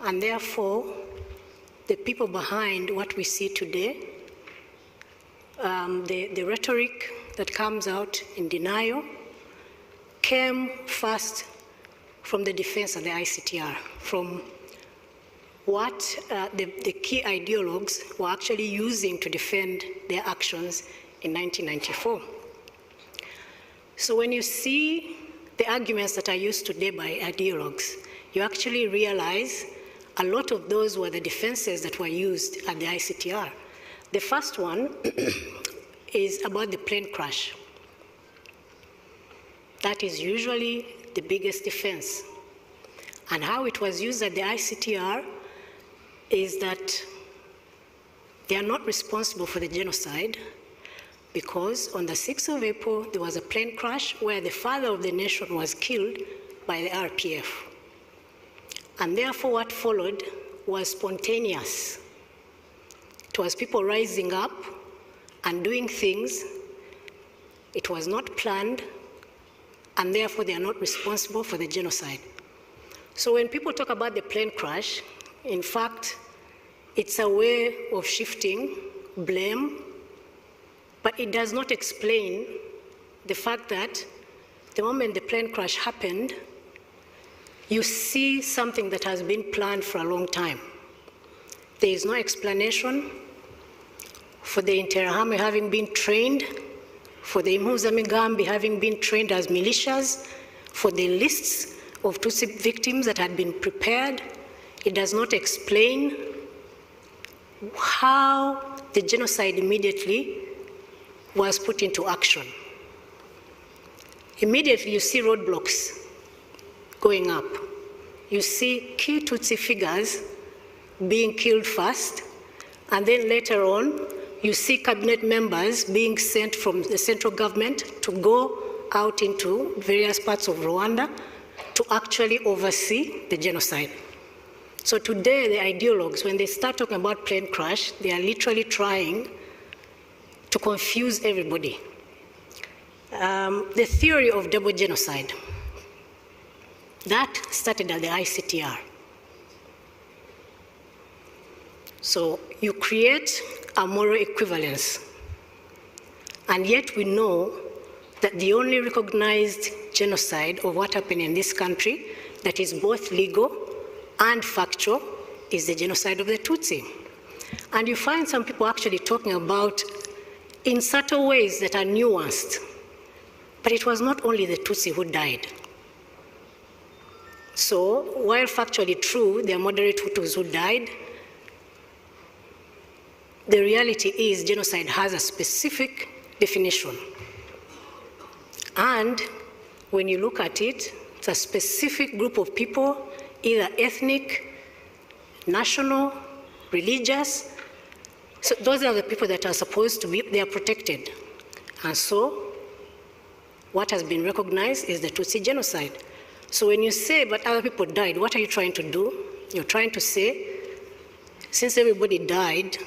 and therefore the people behind what we see today, the rhetoric that comes out in denial, came first from the defense of the ICTR, from what the key ideologues were actually using to defend their actions in 1994. So when you see the arguments that are used today by ideologues, you actually realize a lot of those were the defenses that were used at the ICTR. The first one is about the plane crash. That is usually the biggest defense. And how it was used at the ICTR is that they are not responsible for the genocide, because on the 6th of April, there was a plane crash where the father of the nation was killed by the RPF. And therefore what followed was spontaneous. It was people rising up and doing things. It was not planned, and therefore they are not responsible for the genocide. So when people talk about the plane crash, in fact, it's a way of shifting blame, but it does not explain the fact that the moment the plane crash happened, you see something that has been planned for a long time. There is no explanation for the Interahamwe having been trained, for the Impuzamugambi having been trained as militias, for the lists of Tutsi victims that had been prepared. It does not explain how the genocide immediately was put into action. Immediately you see roadblocks going up. You see key Tutsi figures being killed first, and then later on you see cabinet members being sent from the central government to go out into various parts of Rwanda to actually oversee the genocide. So today the ideologues, when they start talking about plane crash, they are literally trying to confuse everybody. The theory of double genocide, that started at the ICTR. So you create a moral equivalence, and yet we know that the only recognized genocide of what happened in this country that is both legal and factual is the genocide of the Tutsi. And you find some people actually talking about in subtle ways that are nuanced, but it was not only the Tutsi who died. So while factually true, there are moderate Hutus who died, the reality is genocide has a specific definition. And when you look at it, it's a specific group of people, either ethnic, national, religious. So those are the people that are supposed to be, they are protected. And so what has been recognized is the Tutsi genocide. So when you say, but other people died, what are you trying to do? You're trying to say, since everybody died,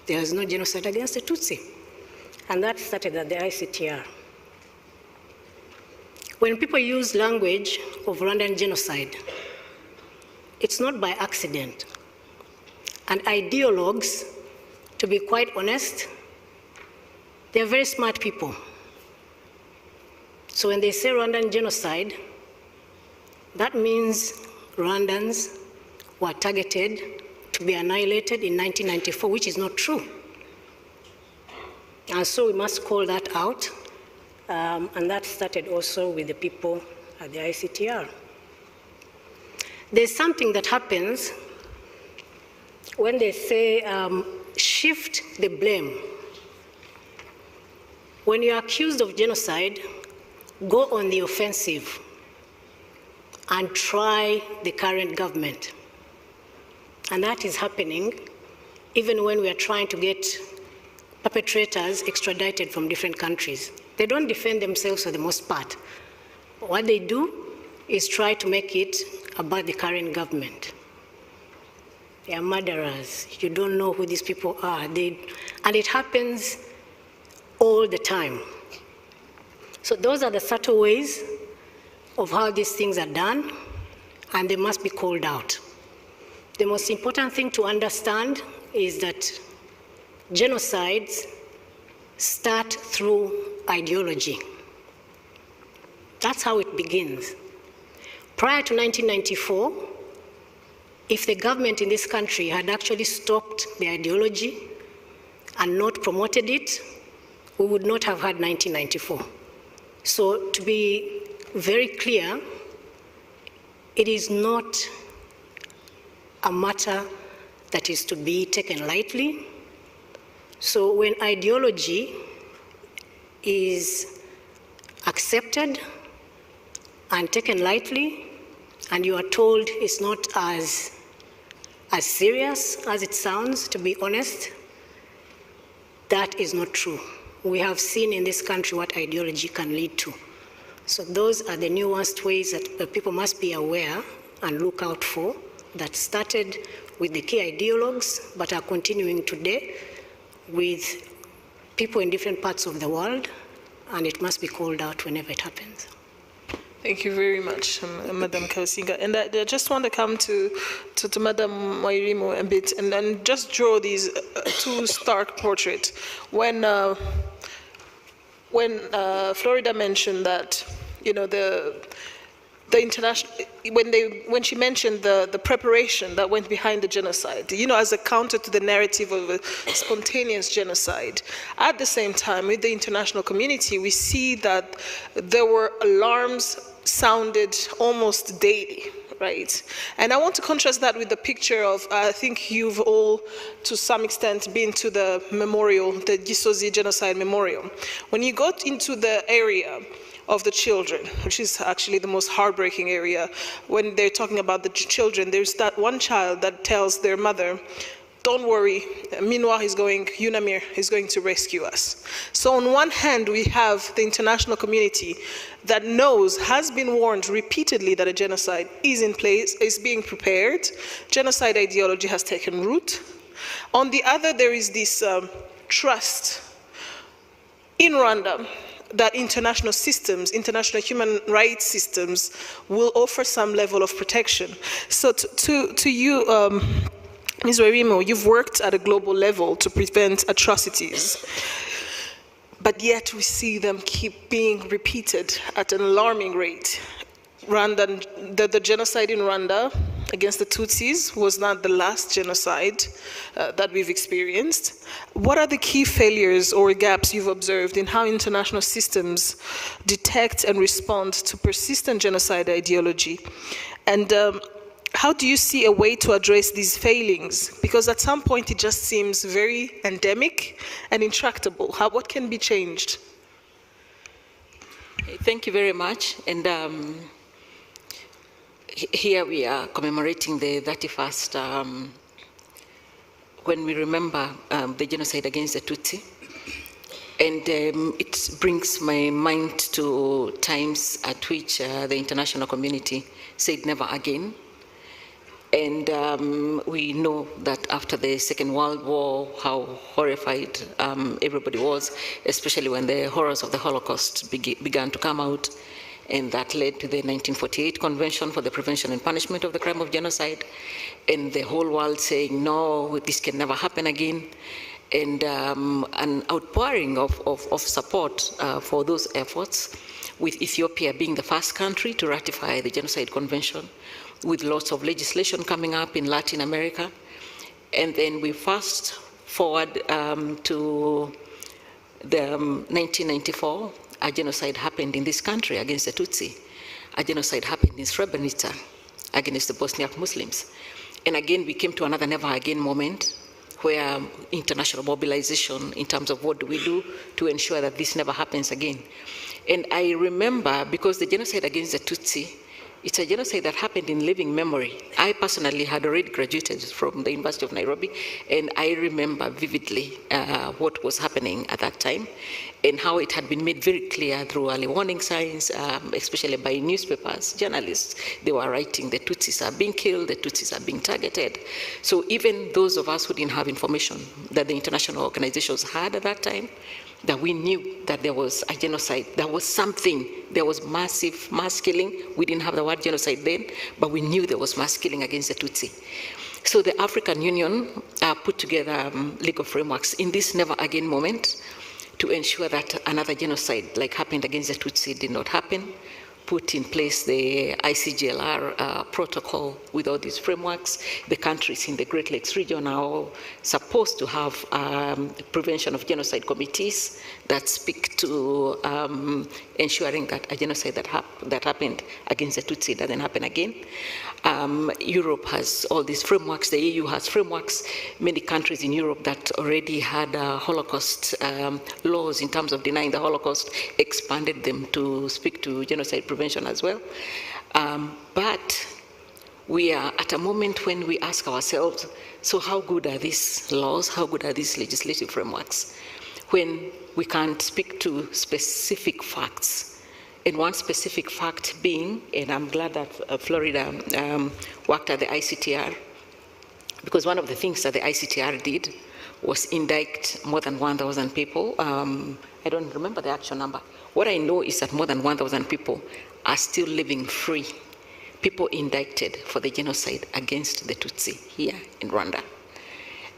there is no genocide against the Tutsi. And that started at the ICTR. When people use language of Rwandan genocide, it's not by accident. And ideologues, to be quite honest, they're very smart people. So when they say Rwandan genocide, that means Rwandans were targeted to be annihilated in 1994, which is not true. And so we must call that out. And that started also with the people at the ICTR. There's something that happens when they say shift the blame. When you're accused of genocide, go on the offensive and try the current government. And that is happening even when we are trying to get perpetrators extradited from different countries. They don't defend themselves for the most part. What they do is try to make it about the current government. They are murderers. You don't know who these people are. And it happens all the time. So those are the subtle ways of how these things are done, and they must be called out. The most important thing to understand is that genocides start through ideology. That's how it begins. Prior to 1994, if the government in this country had actually stopped the ideology and not promoted it, we would not have had 1994. So to be very clear, it is not a matter that is to be taken lightly. So when ideology is accepted and taken lightly, and you are told it's not as serious as it sounds, to be honest, that is not true. We have seen in this country what ideology can lead to. So those are the nuanced ways that people must be aware and look out for, that started with the key ideologues, but are continuing today with people in different parts of the world, and it must be called out whenever it happens. Thank you very much, Madam Kalusinga. And I just want to come to Madam Wairimu a bit and then just draw these two stark portraits. When Florida mentioned that, you know, the international, when she mentioned the preparation that went behind the genocide, you know, as a counter to the narrative of a spontaneous genocide, at the same time, with the international community, we see that there were alarms sounded almost daily, right? And I want to contrast that with the picture of, I think you've all, to some extent, been to the memorial, the Gisozi Genocide Memorial. When you go into the area of the children, which is actually the most heartbreaking area, when they're talking about the children, there's that one child that tells their mother, don't worry, UNAMIR is going to rescue us. So on one hand, we have the international community that knows, has been warned repeatedly that a genocide is in place, is being prepared. Genocide ideology has taken root. On the other, there is this trust in Rwanda that international systems, international human rights systems will offer some level of protection. So to you, Ms. Wairimu, you've worked at a global level to prevent atrocities, but yet we see them keep being repeated at an alarming rate. The genocide in Rwanda against the Tutsis was not the last genocide that we've experienced. What are the key failures or gaps you've observed in how international systems detect and respond to persistent genocide ideology? And how do you see a way to address these failings? Because at some point it just seems very endemic and intractable. What can be changed? Thank you very much. And here we are commemorating the 31st, when we remember the genocide against the Tutsi. And it brings my mind to times at which the international community said never again. And we know that after the Second World War, how horrified everybody was, especially when the horrors of the Holocaust began to come out. And that led to the 1948 Convention for the Prevention and Punishment of the Crime of Genocide, and the whole world saying, no, this can never happen again, and an outpouring of support for those efforts, with Ethiopia being the first country to ratify the Genocide Convention, with lots of legislation coming up in Latin America. And then we fast forward to the 1994, a genocide happened in this country against the Tutsi. A genocide happened in Srebrenica against the Bosniak Muslims. And again, we came to another never again moment where international mobilization in terms of what do we do to ensure that this never happens again. And I remember, because the genocide against the Tutsi, it's a genocide that happened in living memory. I personally had already graduated from the University of Nairobi, and I remember vividly what was happening at that time, and how it had been made very clear through early warning signs, especially by newspapers, journalists. They were writing, the Tutsis are being killed, the Tutsis are being targeted. So even those of us who didn't have information that the international organizations had at that time, that we knew that there was a genocide, there was something, there was massive mass killing. We didn't have the word genocide then, but we knew there was mass killing against the Tutsi. So the African Union put together legal frameworks in this never again moment to ensure that another genocide like happened against the Tutsi did not happen, put in place the ICGLR protocol with all these frameworks. The countries in the Great Lakes region are all supposed to have prevention of genocide committees that speak to ensuring that a genocide that happened against the Tutsi doesn't happen again. Europe has all these frameworks, the EU has frameworks. Many countries in Europe that already had Holocaust laws in terms of denying the Holocaust expanded them to speak to genocide prevention as well. But we are at a moment when we ask ourselves, so how good are these laws? How good are these legislative frameworks? When we can't speak to specific facts. And one specific fact being, and I'm glad that Florida worked at the ICTR, because one of the things that the ICTR did was indict more than 1,000 people. I don't remember the actual number. What I know is that more than 1,000 people are still living free. People indicted for the genocide against the Tutsi here in Rwanda.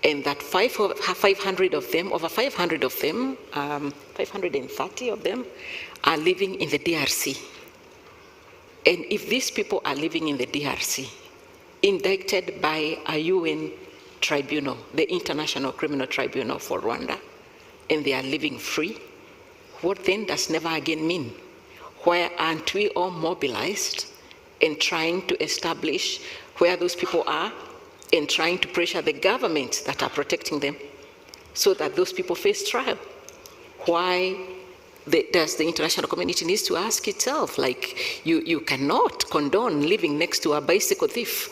And that 500 of them, over 500 of them, 530 of them are living in the DRC. And if these people are living in the DRC, indicted by a UN tribunal, the International Criminal Tribunal for Rwanda, and they are living free, what then does never again mean? Why aren't we all mobilized and trying to establish where those people are and trying to pressure the governments that are protecting them so that those people face trial? Why does the international community need to ask itself, like, you cannot condone living next to a bicycle thief,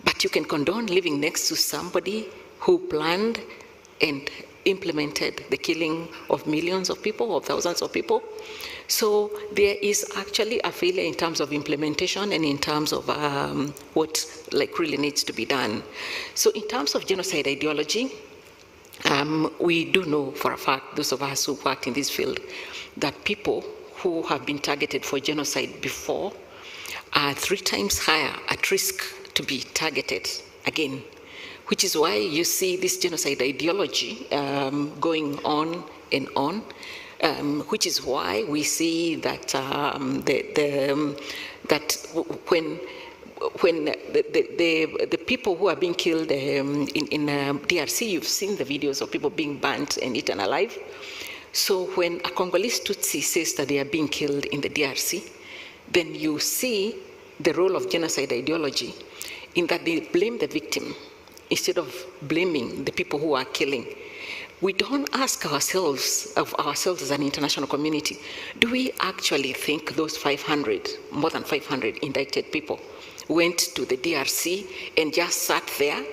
but you can condone living next to somebody who planned and implemented the killing of millions of people or thousands of people? So there is actually a failure in terms of implementation and in terms of what really needs to be done. So in terms of genocide ideology, we do know for a fact, those of us who worked in this field, that people who have been targeted for genocide before are 3 times higher at risk to be targeted again, which is why you see this genocide ideology going on and on, which is why we see that when the people who are being killed in DRC, you've seen the videos of people being burnt and eaten alive. So when a Congolese Tutsi says that they are being killed in the DRC, then you see the role of genocide ideology in that they blame the victim instead of blaming the people who are killing. We don't ask ourselves as an international community, do we actually think those 500, more than 500 indicted people went to the DRC and just sat there?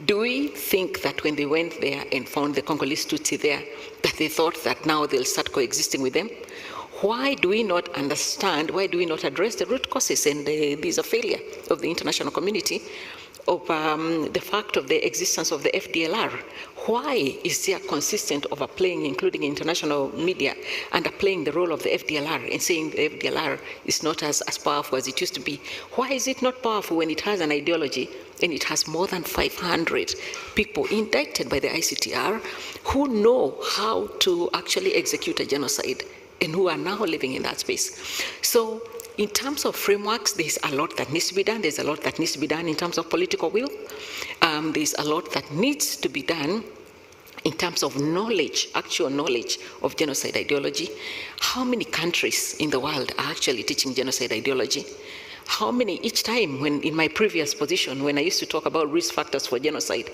Do we think that when they went there and found the Congolese Tutsi there, that they thought that now they'll start coexisting with them? Why do we not understand, why do we not address the root causes? And there's a failure of the international community of the fact of the existence of the FDLR. Why is there consistent overplaying, including international media, underplaying the role of the FDLR and saying the FDLR is not as powerful as it used to be? Why is it not powerful when it has an ideology and it has more than 500 people indicted by the ICTR who know how to actually execute a genocide and who are now living in that space? So in terms of frameworks, there's a lot that needs to be done. There's a lot that needs to be done in terms of political will. There's a lot that needs to be done in terms of knowledge, actual knowledge of genocide ideology. How many countries in the world are actually teaching genocide ideology? How many, each time when in my previous position, when I used to talk about risk factors for genocide,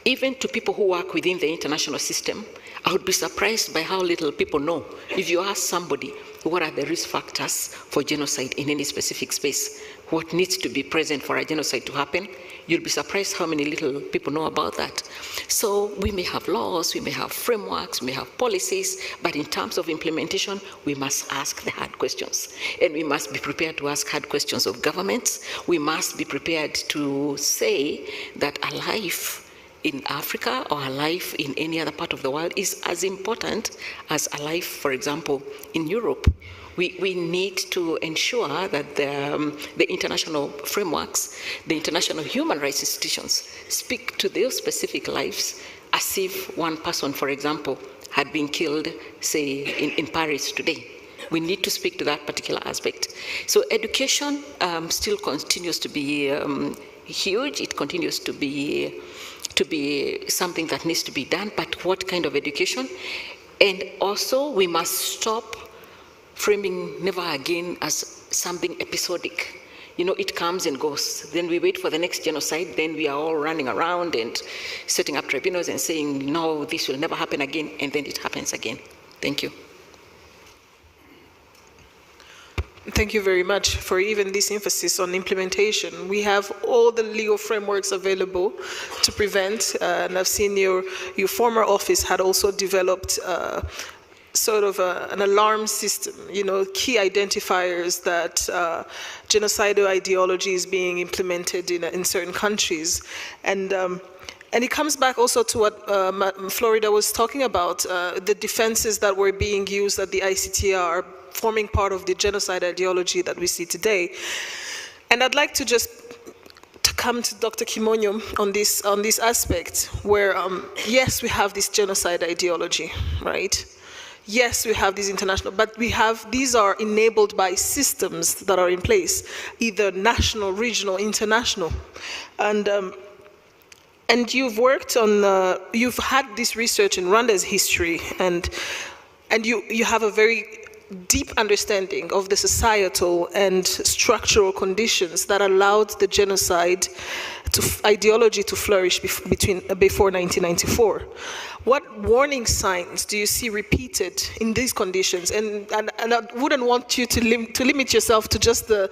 even to people who work within the international system, I would be surprised by how little people know. If you ask somebody, what are the risk factors for genocide in any specific space? What needs to be present for a genocide to happen? You'll be surprised how many little people know about that. So we may have laws, we may have frameworks, we may have policies, but in terms of implementation, we must ask the hard questions. And we must be prepared to ask hard questions of governments. We must be prepared to say that a life in Africa or a life in any other part of the world is as important as a life, for example, in Europe We need to ensure that the international frameworks, the international human rights institutions speak to their specific lives as if one person, for example, had been killed, say, in Paris today. We need to speak to that particular aspect. So education still continues to be huge. It continues to be something that needs to be done, but what kind of education? And also, we must stop framing never again as something episodic. You know, it comes and goes. Then we wait for the next genocide, then we are all running around and setting up tribunals and saying, no, this will never happen again, and then it happens again. Thank you. Thank you very much for even this emphasis on implementation. We have all the legal frameworks available to prevent, and I've seen your former office had also developed sort of an alarm system, you know, key identifiers that genocidal ideology is being implemented in certain countries. And it comes back also to what Florida was talking about, the defenses that were being used at the ICTR forming part of the genocide ideology that we see today. And I'd like to just come to Dr. Kimonyo on this aspect where, yes, we have this genocide ideology, right? Yes, we have these international, but these are enabled by systems that are in place, either national, regional, international. And you've worked on, you've had this research in Rwanda's history, and you have a very deep understanding of the societal and structural conditions that allowed the genocide ideology to flourish before 1994. What warning signs do you see repeated in these conditions? And I wouldn't want you to limit yourself to just the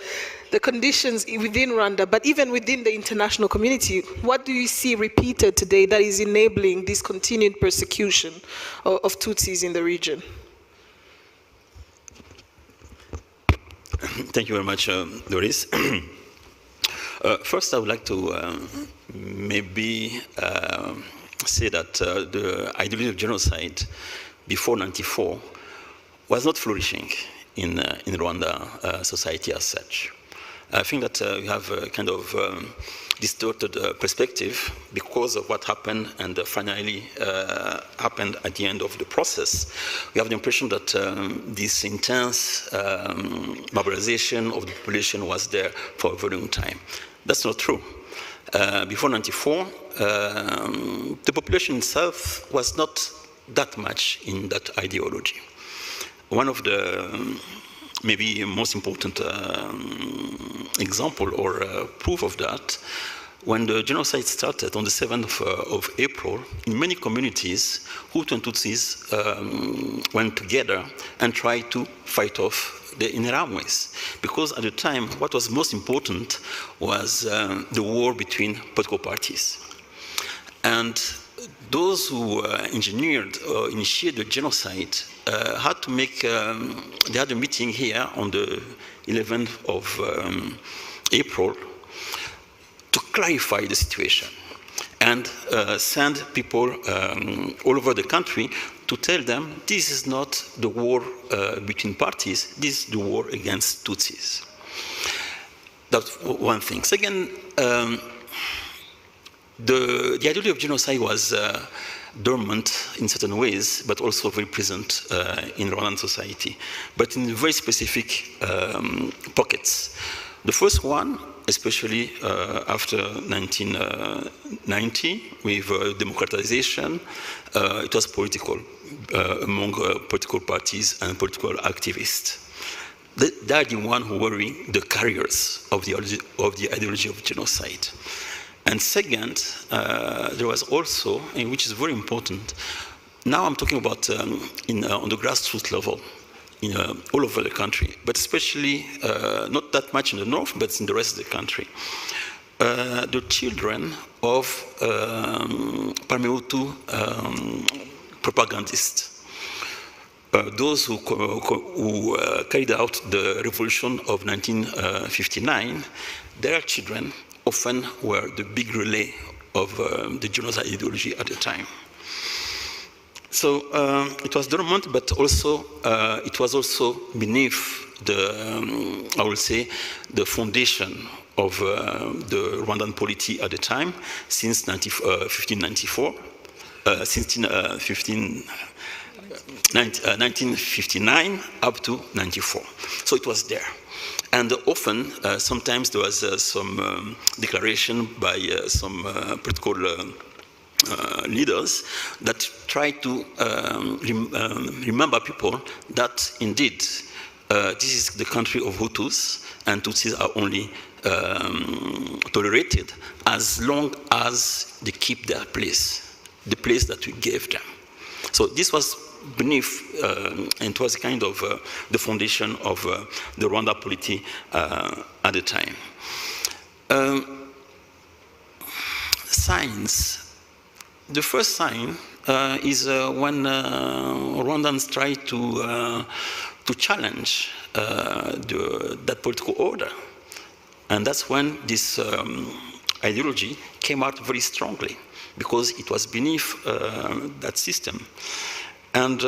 conditions within Rwanda, but even within the international community. What do you see repeated today that is enabling this continued persecution of Tutsis in the region? Thank you very much, Doris. First, I would like to maybe say that the ideology of genocide before '94 was not flourishing in Rwanda society as such. I think that we have a kind of distorted perspective because of what happened and finally happened at the end of the process. We have the impression that this intense mobilization of the population was there for a very long time. That's not true. Before '94, the population itself was not that much in that ideology. One of the maybe most important example or proof of that, when the genocide started on the 7th of April, in many communities, Hutu and Tutsis went together and tried to fight off the Interahamwe, because at the time, what was most important was the war between political parties. And those who engineered or initiated the genocide had to make, they had a meeting here on the 11th of April to clarify the situation and send people all over the country to tell them this is not the war between parties, this is the war against Tutsis. That's one thing. Second, the ideology of genocide was dormant in certain ways, but also very present in Rwandan society, but in very specific pockets. The first one, especially after 1990, with democratization, it was political, among political parties and political activists. They are the ones who were the carriers of the ideology of genocide. And second, there was also, and which is very important, now I'm talking about on the grassroots level, all over the country, but especially not that much in the north, but in the rest of the country. The children of Parmehutu propagandists, those who carried out the revolution of 1959, their children often were the big relay of the genocide ideology at the time. So it was dormant, but also it was also beneath the, I will say, the foundation of the Rwandan polity at the time, since 1954, since 1959 up to 94. So it was there. And often, sometimes there was some declaration by some political leaders that try to remember people that indeed this is the country of Hutus, and Tutsis are only tolerated as long as they keep their place, the place that we gave them. So this was beneath, and it was kind of the foundation of the Rwanda polity at the time. Signs. The first sign is when Rwandans try to challenge that political order. And that's when this ideology came out very strongly, because it was beneath that system. And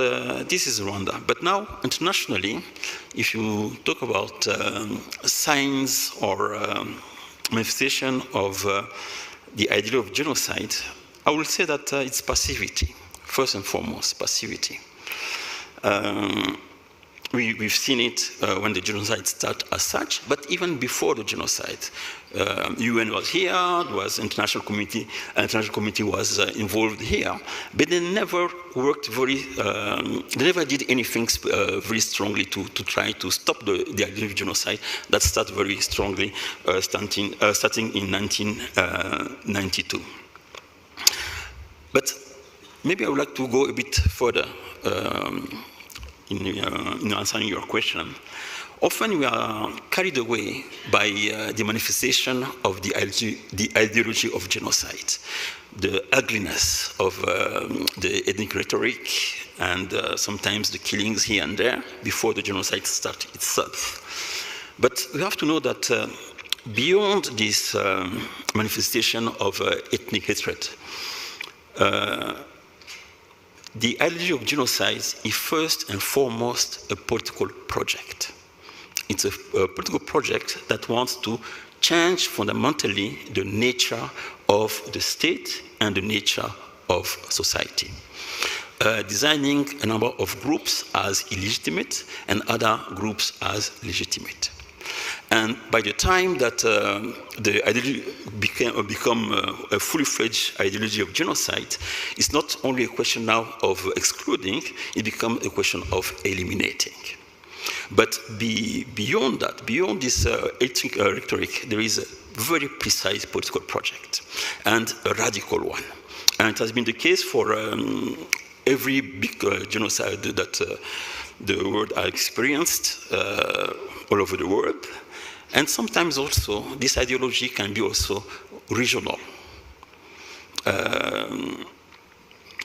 this is Rwanda. But now, internationally, if you talk about signs or manifestation of the idea of genocide, I will say that it's passivity, first and foremost, passivity. We've seen it when the genocide started as such, but even before the genocide, UN was here, there was international committee was involved here, but they never worked very, they never did anything very strongly to try to stop the idea of genocide that started very strongly starting in 1992. But maybe I would like to go a bit further in answering your question. Often we are carried away by the manifestation of the ideology of genocide, the ugliness of the ethnic rhetoric, and sometimes the killings here and there before the genocide started itself. But we have to know that beyond this manifestation of ethnic hatred, the ideology of genocide is first and foremost a political project. It's a political project that wants to change fundamentally the nature of the state and the nature of society, designing a number of groups as illegitimate and other groups as legitimate. And by the time that the ideology become a fully-fledged ideology of genocide, it's not only a question now of excluding, it becomes a question of eliminating. But beyond that, beyond this ethnic rhetoric, there is a very precise political project, and a radical one. And it has been the case for every big genocide that the world has experienced all over the world. And sometimes also, this ideology can be also regional.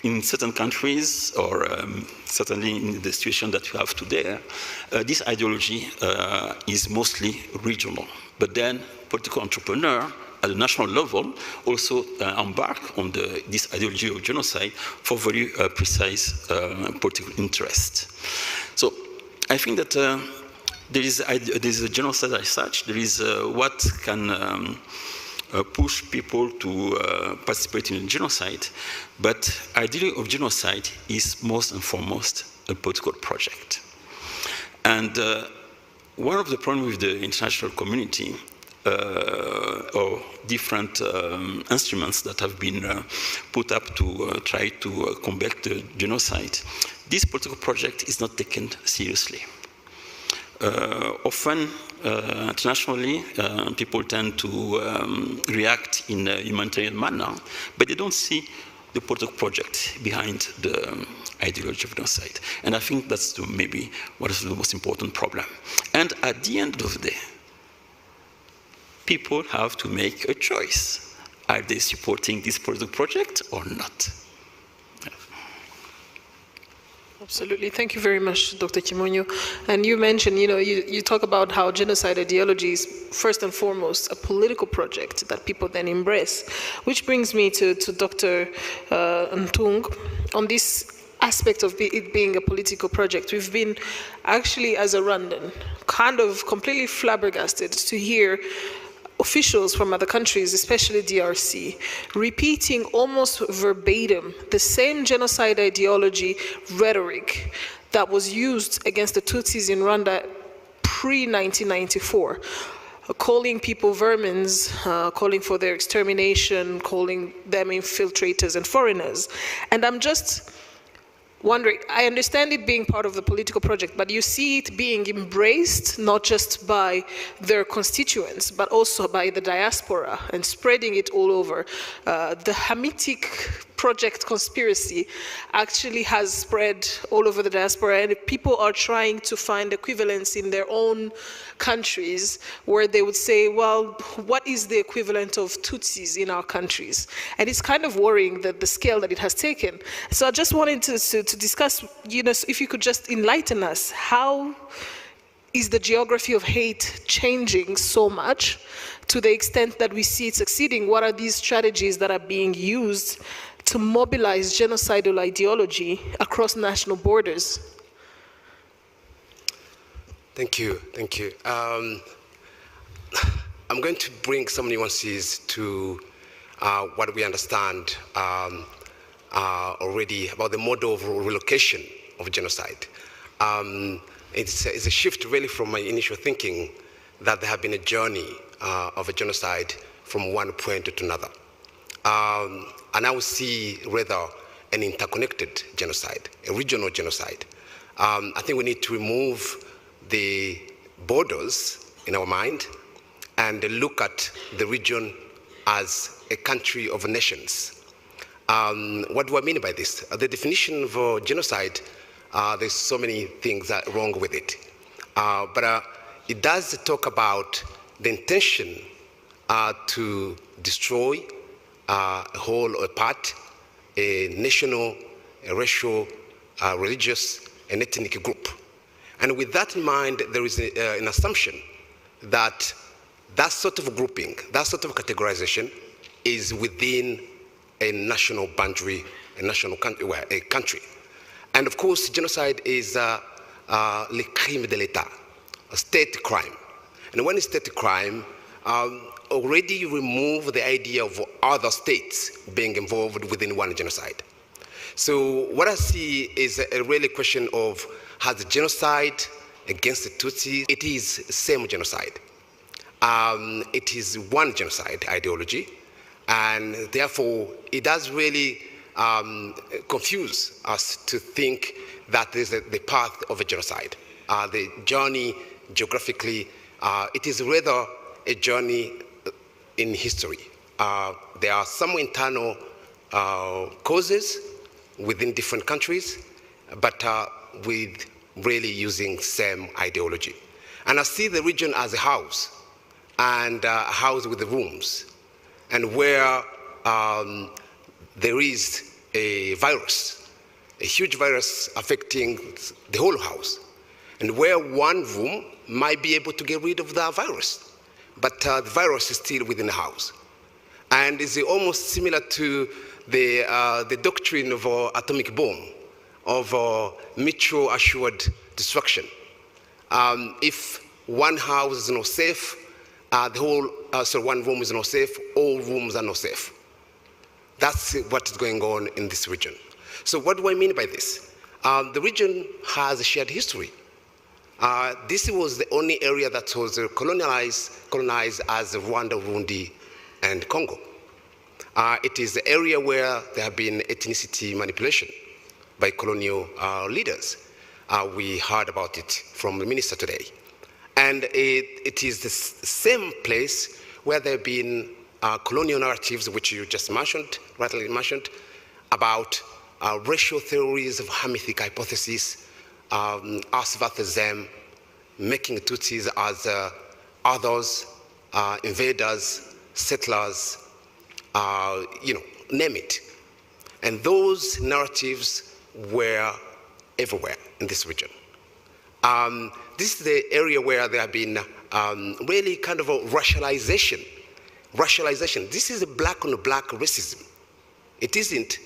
In certain countries, or certainly in the situation that we have today, this ideology is mostly regional. But then political entrepreneurs at the national level also embark on this ideology of genocide for very precise political interests. So I think that there is a genocide as such. There is what can push people to participate in genocide, but idea of genocide is most and foremost a political project. And one of the problems with the international community, or different instruments that have been put up to try to combat the genocide, this political project is not taken seriously. Often, internationally, people tend to react in a humanitarian manner, but they don't see the political project behind the ideology of genocide. And I think that's maybe what is the most important problem. And at the end of the day, people have to make a choice. Are they supporting this political project or not? Absolutely. Thank you very much, Dr. Kimonyo. And you mentioned, you talk about how genocide ideology is first and foremost a political project that people then embrace, which brings me to Dr. Ntung on this aspect of it being a political project. We've been actually, as a Rwandan, kind of completely flabbergasted to hear officials from other countries, especially DRC, repeating almost verbatim the same genocide ideology rhetoric that was used against the Tutsis in Rwanda pre-1994, calling people vermins, calling for their extermination, calling them infiltrators and foreigners. And I'm just wondering, I understand it being part of the political project, but you see it being embraced not just by their constituents, but also by the diaspora and spreading it all over. The Hamitic project conspiracy actually has spread all over the diaspora, and people are trying to find equivalents in their own countries where they would say, well, what is the equivalent of Tutsis in our countries? And it's kind of worrying that the scale that it has taken. So I just wanted to discuss, if you could just enlighten us, how is the geography of hate changing so much to the extent that we see it succeeding? What are these strategies that are being used to mobilize genocidal ideology across national borders? Thank you. I'm going to bring some nuances to what we understand already about the model of relocation of genocide. It's a shift really from my initial thinking that there have been a journey of a genocide from one point to another. And I would see rather an interconnected genocide, a regional genocide. I think we need to remove the borders in our mind and look at the region as a country of nations. What do I mean by this? The definition of genocide, there's so many things that are wrong with it. But it does talk about the intention to destroy a whole or a part, a national, a racial, religious, and ethnic group. And with that in mind, there is an assumption that that sort of grouping, that sort of categorization is within a national boundary, a country. And of course, genocide is le crime de l'État, a state crime. And when it's state crime, already you remove the idea of other states being involved within one genocide. So what I see is a really question of, has the genocide against the Tutsis, it is same genocide. It is one genocide ideology, and therefore it does really confuse us to think that there's the path of a genocide. The journey geographically, it is rather a journey in history. There are some internal causes within different countries, but with really using same ideology. And I see the region as a house, and a house with the rooms, and where there is a virus, a huge virus affecting the whole house, and where one room might be able to get rid of the virus, but the virus is still within the house. And it's almost similar to the doctrine of atomic bomb, of mutual assured destruction. If one house is not safe, one room is not safe, all rooms are not safe. That's what is going on in this region. So what do I mean by this? The region has a shared history. This was the only area that was colonized as Rwanda, Burundi, and Congo. It is the area where there have been ethnicity manipulation by colonial leaders. We heard about it from the minister today. And it is the same place where there have been colonial narratives, which you just mentioned, rightly mentioned, about racial theories of Hamitic hypothesis, us versus them, making Tutsis as others, invaders, settlers, name it. And those narratives were everywhere in this region. This is the area where there have been really kind of a racialization. This is a black on black racism. It isn't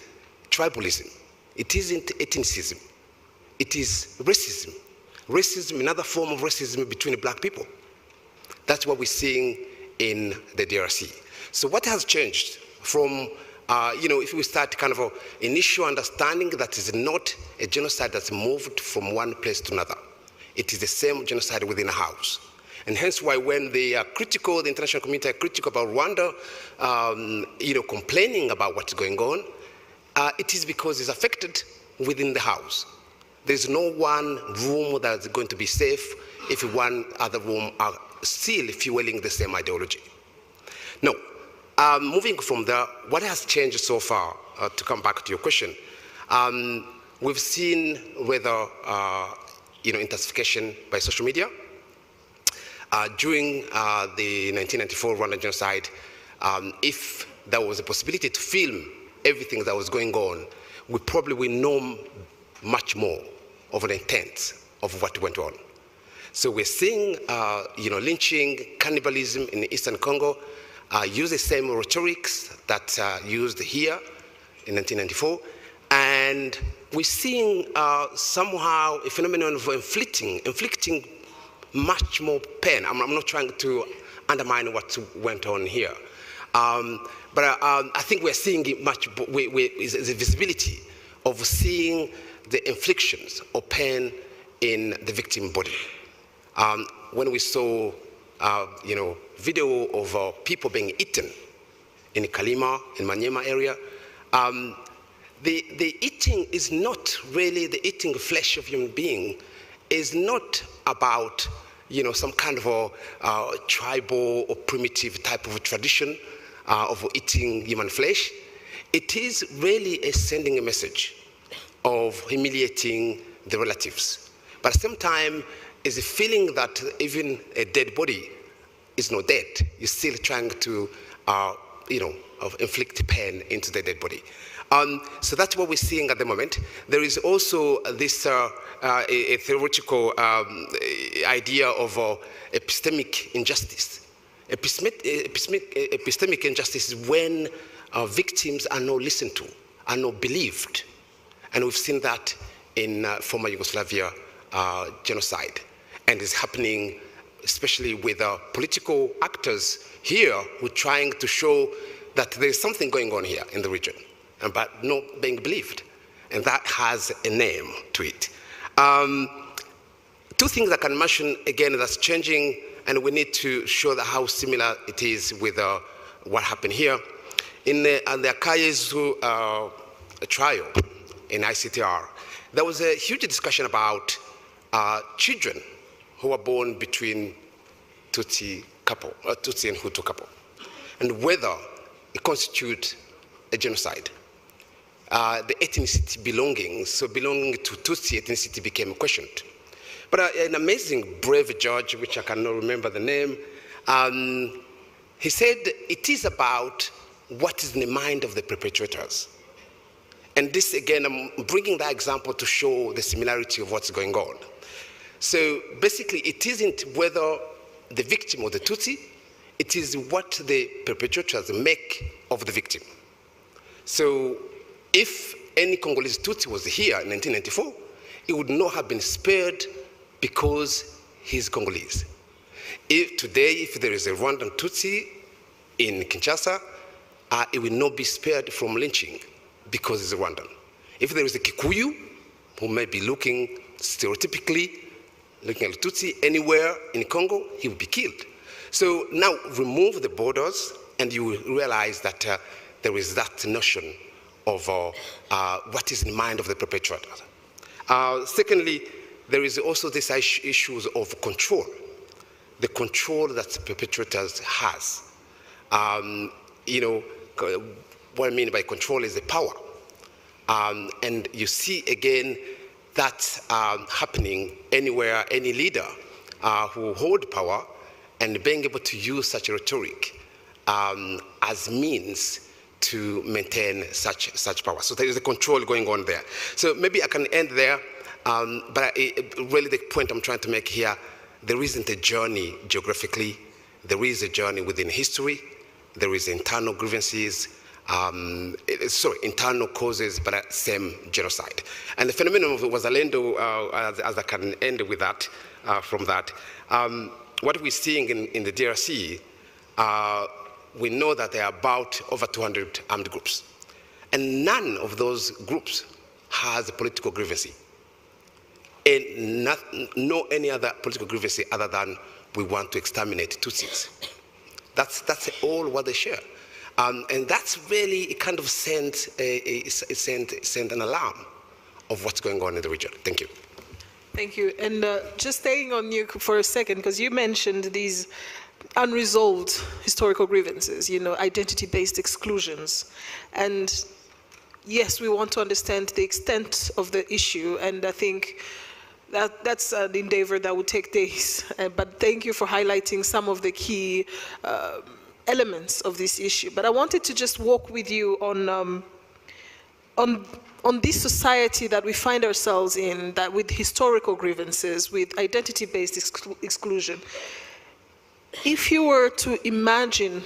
tribalism. It isn't ethnicism. It is racism. Racism, another form of racism between black people. That's what we're seeing in the DRC. So what has changed from, if we start kind of an initial understanding that is not a genocide that's moved from one place to another. It is the same genocide within a house. And hence why when they are critical, the international community are critical about Rwanda, complaining about what's going on, it is because it's affected within the house. There's no one room that's going to be safe if one other room are still fueling the same ideology. No, moving from there, what has changed so far, to come back to your question, we've seen whether, intensification by social media. During the 1994 Rwandan genocide, if there was a possibility to film everything that was going on, we probably will know much more of an intent of what went on. So we're seeing, lynching, cannibalism in Eastern Congo, use the same rhetorics that used here in 1994, and we're seeing somehow a phenomenon of inflicting much more pain. I'm not trying to undermine what went on here, but I think we're seeing it much. Is a visibility of seeing the inflictions of pain in the victim body. When we saw, video of people being eaten in Kalima, in Manyema area, the eating is not really the eating flesh of human being. Is not about, some kind of a tribal or primitive type of a tradition of eating human flesh. It is really sending a message of humiliating the relatives. But at the same time, is a feeling that even a dead body is not dead. You're still trying to, inflict pain into the dead body. So that's what we're seeing at the moment. There is also this a theoretical idea of epistemic injustice. Epistemic injustice is when victims are not listened to, are not believed. And we've seen that in former Yugoslavia genocide. And it's happening especially with political actors here who are trying to show that there's something going on here in the region, but not being believed. And that has a name to it. Two things I can mention, again, that's changing, and we need to show that how similar it is with what happened here. In the Akayesu trial in ICTR, there was a huge discussion about children who were born between Tutsi and Hutu couple, and whether it constitutes a genocide. The ethnicity belonging to Tutsi ethnicity became questioned. But an amazing, brave judge, which I cannot remember the name, he said it is about what is in the mind of the perpetrators. And this, again, I'm bringing that example to show the similarity of what's going on. So basically, it isn't whether the victim or the Tutsi, it is what the perpetrators make of the victim. So if any Congolese Tutsi was here in 1994, he would not have been spared because he's Congolese. If there is a Rwandan Tutsi in Kinshasa, it will not be spared from lynching because he's a Rwandan. If there is a Kikuyu who may be looking stereotypically, looking at Tutsi anywhere in Congo, he will be killed. So now remove the borders and you will realize that there is that notion of what is in the mind of the perpetrator. Secondly, there is also this issues of control, the control that the perpetrators has. What I mean by control is the power. And you see again that happening anywhere, any leader who hold power and being able to use such a rhetoric as means to maintain such power. So there is a control going on there. So maybe I can end there, but really the point I'm trying to make here, there isn't a journey geographically, there is a journey within history, there is internal grievances, internal causes, but same genocide. And the phenomenon of Wazalendo, as I can end with that, from that, what we're seeing in the DRC, we know that there are about over 200 armed groups. And none of those groups has a political grievance. And no any other political grievance other than we want to exterminate Tutsis. That's all what they share. And that's really, it kind of sent an alarm of what's going on in the region. Thank you. Thank you. And just staying on you for a second, because you mentioned these unresolved historical grievances, identity-based exclusions. And yes, we want to understand the extent of the issue, and I think that's an endeavor that would take days. But thank you for highlighting some of the key elements of this issue. But I wanted to just walk with you on this society that we find ourselves in, that with historical grievances, with identity-based exclusion. If you were to imagine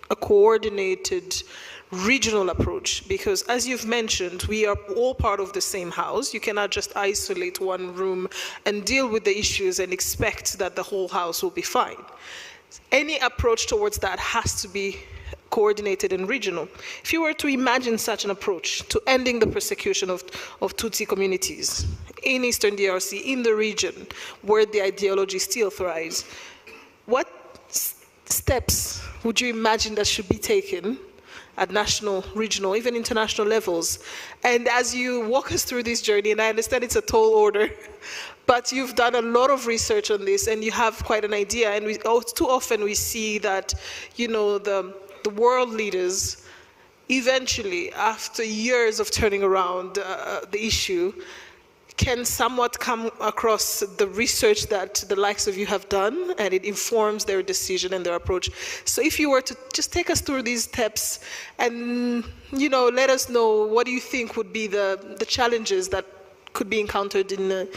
a coordinated regional approach, because as you've mentioned, we are all part of the same house. You cannot just isolate one room and deal with the issues and expect that the whole house will be fine. Any approach towards that has to be coordinated and regional. If you were to imagine such an approach to ending the persecution of Tutsi communities in Eastern DRC, in the region where the ideology still thrives, what steps would you imagine that should be taken at national, regional, even international levels? And as you walk us through this journey, and I understand it's a tall order, but you've done a lot of research on this and you have quite an idea, and too often we see that, the world leaders eventually, after years of turning around the issue, can somewhat come across the research that the likes of you have done, and it informs their decision and their approach. So if you were to just take us through these steps and, let us know what do you think would be the challenges that could be encountered in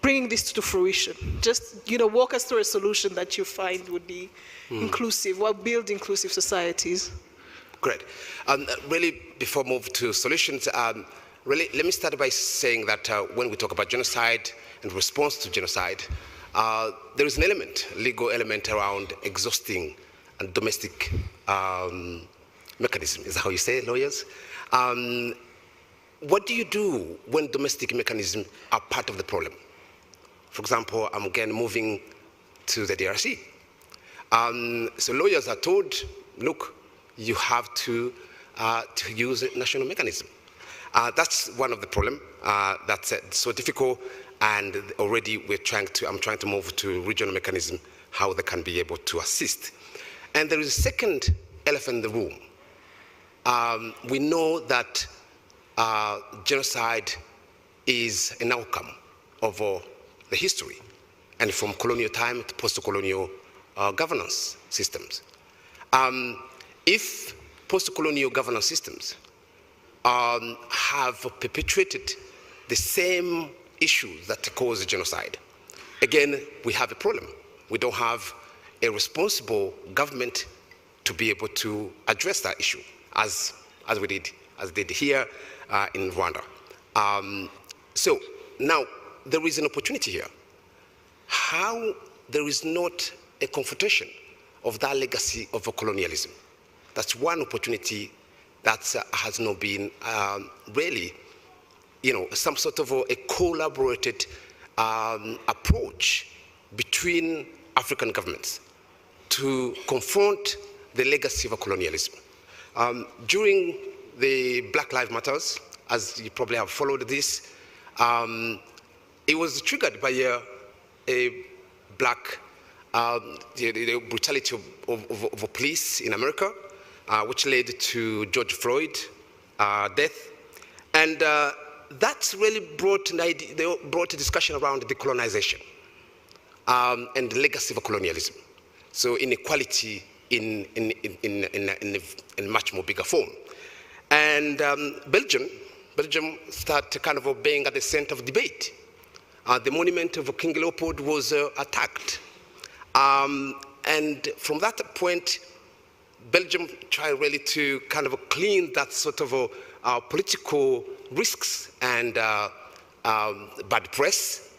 bringing this to fruition. Just, walk us through a solution that you find would be inclusive, or build inclusive societies. Great. Really, before I move to solutions, really, let me start by saying that when we talk about genocide and response to genocide, there is an element, legal element around exhausting and domestic mechanism. Is that how you say it, lawyers? What do you do when domestic mechanisms are part of the problem? For example, I'm again moving to the DRC. So lawyers are told, look, you have to use a national mechanism. That's one of the problems. That's so difficult, and already I'm trying to move to regional mechanism, how they can be able to assist. And there is a second elephant in the room. We know that genocide is an outcome of the history, and from colonial time to post-colonial governance systems. If post-colonial governance systems have perpetuated the same issues that cause genocide, again, we have a problem. We don't have a responsible government to be able to address that issue, as we did here in Rwanda. So now there is an opportunity here. How there is not a confrontation of that legacy of colonialism. That's one opportunity that has not been really, some sort of a collaborated approach between African governments to confront the legacy of colonialism. During the Black Lives Matter, as you probably have followed this, it was triggered by a black, the brutality of police in America, which led to George Floyd death. And that's really brought a discussion around decolonization and the legacy of colonialism. So inequality in a much more bigger form. And Belgium started kind of being at the center of debate. The monument of King Leopold was attacked. And from that point, Belgium tried really to kind of clean that sort of political risks and bad press.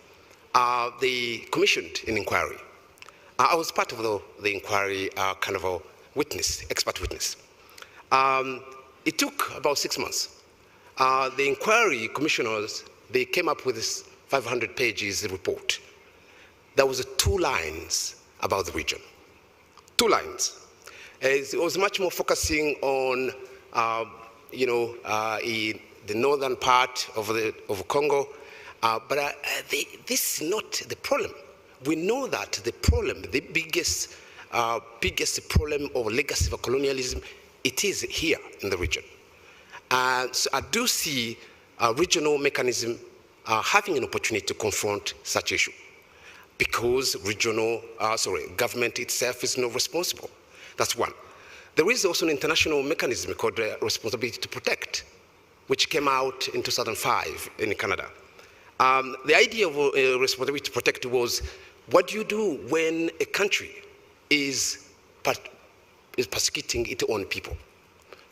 They commissioned an inquiry. I was part of the inquiry, kind of a witness, expert witness. It took about 6 months. The inquiry commissioners, they came up with this 500 pages report. There was 2 lines about the region. 2 lines. It was much more focusing on, the northern part of Congo, but this is not the problem. We know that the problem, the biggest problem of legacy of colonialism, it is here in the region. So I do see a regional mechanism having an opportunity to confront such issue, because government itself is not responsible. That's one. There is also an international mechanism called Responsibility to Protect, which came out in 2005 in Canada. The idea of responsibility to protect was, what do you do when a country is persecuting its own people?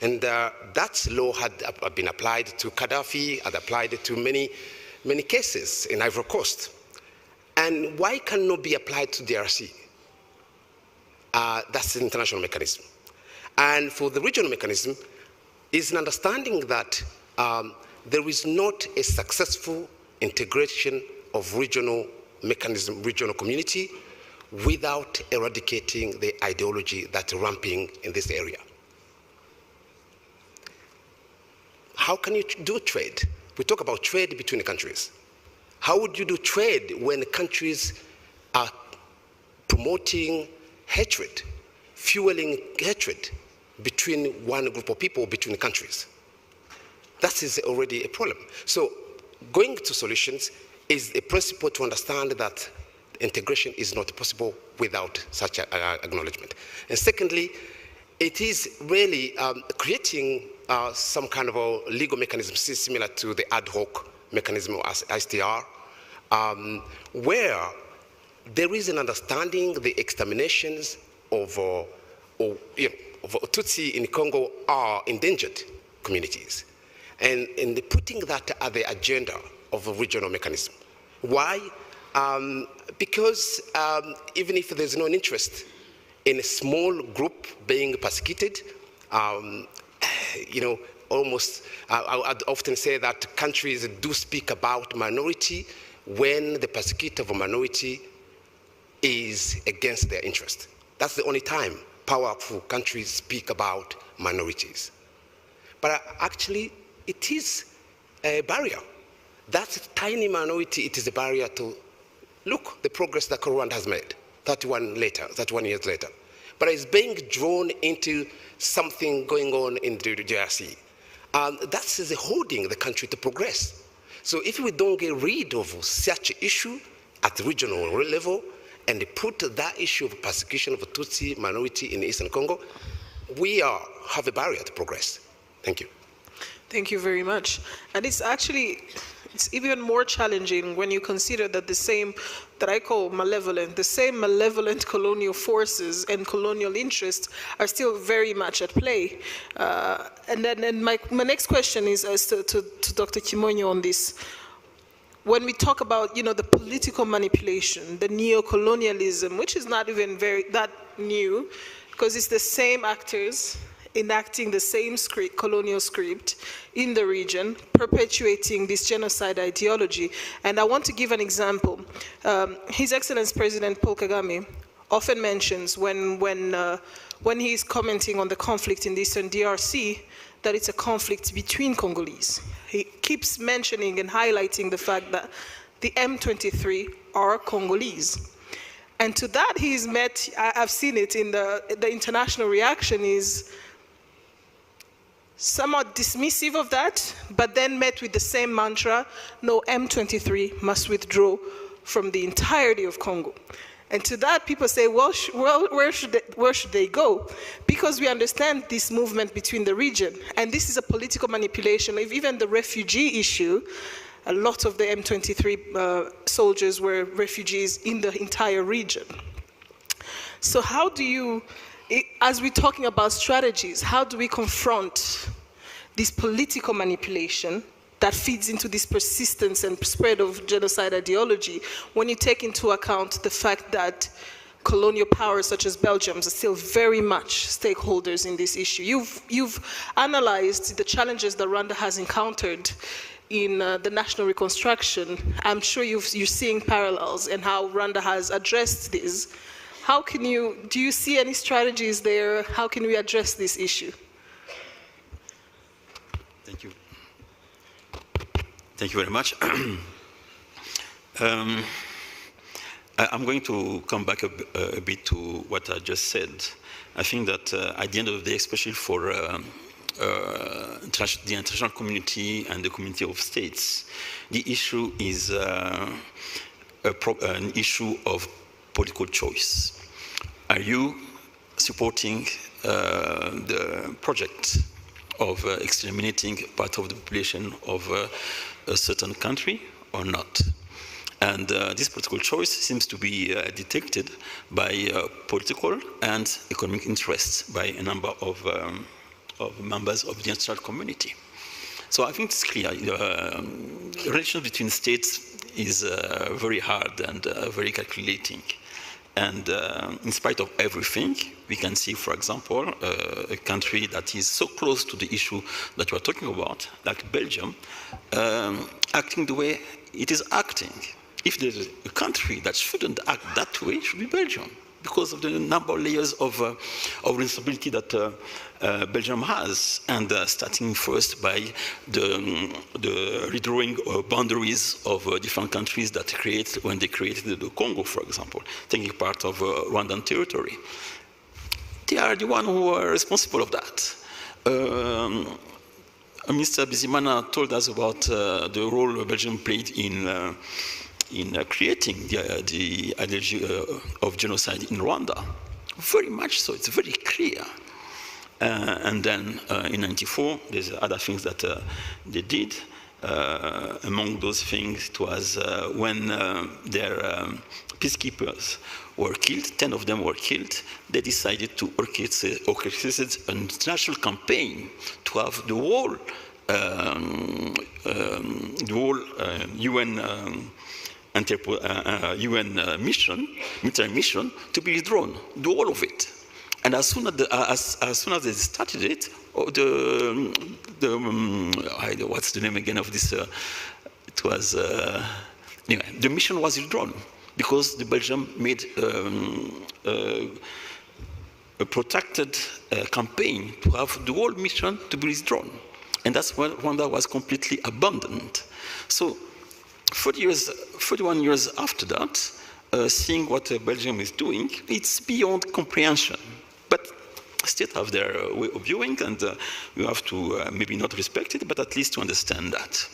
And that law had been applied to Gaddafi, had applied to many cases in Ivory Coast. And why cannot be applied to DRC? That's the international mechanism. And for the regional mechanism, is an understanding that there is not a successful integration of regional mechanism, regional community, without eradicating the ideology that's ramping in this area. How can you do trade? We talk about trade between the countries. How would you do trade when countries are promoting hatred, fueling hatred between one group of people, between countries? That is already a problem. So going to solutions is a principle to understand that integration is not possible without such an acknowledgement. And secondly, it is really creating some kind of a legal mechanism similar to the ad hoc mechanism of ICTR, where there is an understanding the exterminations of Tutsi in Congo are endangered communities, and putting that at the agenda of a regional mechanism. Why? Because even if there's no interest in a small group being persecuted, almost, I'd often say that countries do speak about minority when the persecutor of a minority is against their interest. That's the only time powerful countries speak about minorities. But actually, it is a barrier. That tiny minority, it is a barrier to look the progress that Rwanda has made 31 years later. But it's being drawn into something going on in the DRC. That is holding the country to progress. So if we don't get rid of such an issue at the regional level and put that issue of persecution of a Tutsi minority in Eastern Congo, we have a barrier to progress. Thank you. Thank you very much. And it's even more challenging when you consider that the same, that I call malevolent, the same malevolent colonial forces and colonial interests are still very much at play. And my next question is as to Dr. Kimonyo on this. When we talk about, the political manipulation, the neo-colonialism, which is not even that new, because it's the same actors enacting the same colonial script in the region, perpetuating this genocide ideology. And I want to give an example. His Excellency President Paul Kagame often mentions when he's commenting on the conflict in the Eastern DRC, that it's a conflict between Congolese. He keeps mentioning and highlighting the fact that the M23 are Congolese. And to that he's met, I've seen it in the international reaction is somewhat dismissive of that, but then met with the same mantra, no, M23 must withdraw from the entirety of Congo. And to that, people say, well, where should they go? Because we understand this movement between the region, and this is a political manipulation of even the refugee issue. A lot of the M23 soldiers were refugees in the entire region. So how do you as we're talking about strategies, how do we confront this political manipulation that feeds into this persistence and spread of genocide ideology when you take into account the fact that colonial powers such as Belgium are still very much stakeholders in this issue? You've analyzed the challenges that Rwanda has encountered in the national reconstruction. I'm sure you're seeing parallels and how Rwanda has addressed this. How can do you see any strategies there? How can we address this issue? Thank you. Thank you very much. I'm going to come back a bit to what I just said. I think that at the end of the day, especially for the international community and the community of states, the issue is an issue of political choice. Are you supporting the project of exterminating part of the population of a certain country or not? And this political choice seems to be detected by political and economic interests by a number of members of the international community. So I think it's clear. The relation between states is very hard and very calculating. And in spite of everything, we can see, for example, a country that is so close to the issue that we're talking about, like Belgium, acting the way it is acting. If there's a country that shouldn't act that way, it should be Belgium, because of the number of layers of responsibility that Belgium has, and starting first by the redrawing boundaries of different countries that when they created the Congo, for example, taking part of Rwandan territory. They are the ones who are responsible of that. Mr. Bizimana told us about the role Belgium played in creating the ideology of genocide in Rwanda. Very much so, it's very clear. And then in '94, there's other things that they did. Among those things, it was when their peacekeepers were killed, 10 of them were killed, they decided to orchestrate an international campaign to have the whole UN military mission to be withdrawn, the whole of it. And as soon as they started it, what's the name again of this? It was anyway. The mission was withdrawn because the Belgium made a protracted campaign to have the whole mission to be withdrawn, and that's when Rwanda was completely abandoned. So 41 years after that, seeing what Belgium is doing, it's beyond comprehension. But states have their way of viewing, and you have to maybe not respect it, but at least to understand that.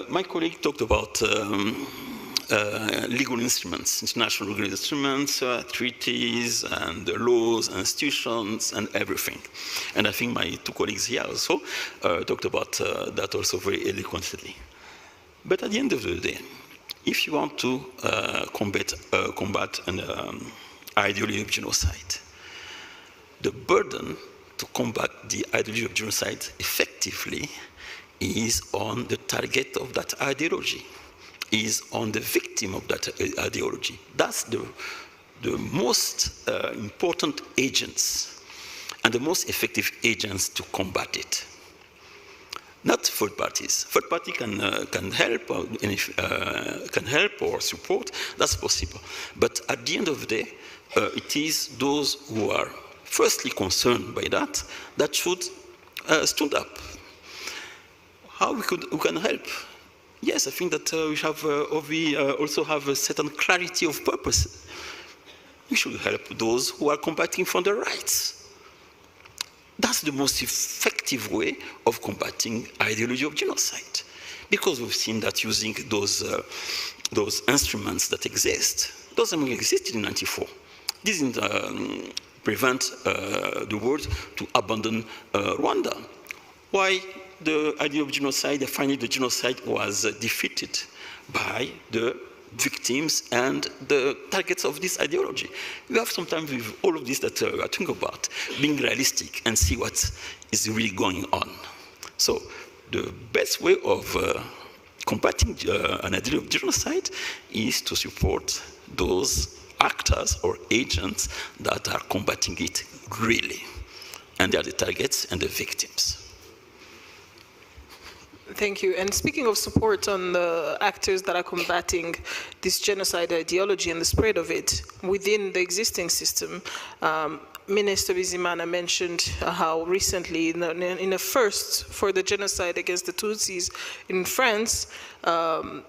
My colleague talked about legal instruments, international legal instruments, treaties, and laws, and institutions, and everything. And I think my two colleagues here also talked about that also very eloquently. But at the end of the day, if you want to combat an ideology of genocide, the burden to combat the ideology of genocide effectively is on the target of that ideology, is on the victim of that ideology. That's the most important agents and the most effective agents to combat it. Not third parties. Third party can help or support. That's possible. But at the end of the day, it is those who are firstly concerned by that should stand up. How we can help? Yes, I think that we also have a certain clarity of purpose. We should help those who are combating for their rights. That's the most effective way of combating ideology of genocide, because we've seen that using those instruments that exist, those existed in '94, didn't prevent the world to abandon Rwanda. Why the idea of genocide? Finally, the genocide was defeated by the victims and the targets of this ideology. You have sometimes with all of this that we are talking about, being realistic and see what is really going on. So the best way of combating an ideology of genocide is to support those actors or agents that are combating it really. And they are the targets and the victims. Thank you. And speaking of support on the actors that are combating this genocide ideology and the spread of it within the existing system, Minister Bizimana mentioned how recently, in a first for the genocide against the Tutsis in France, a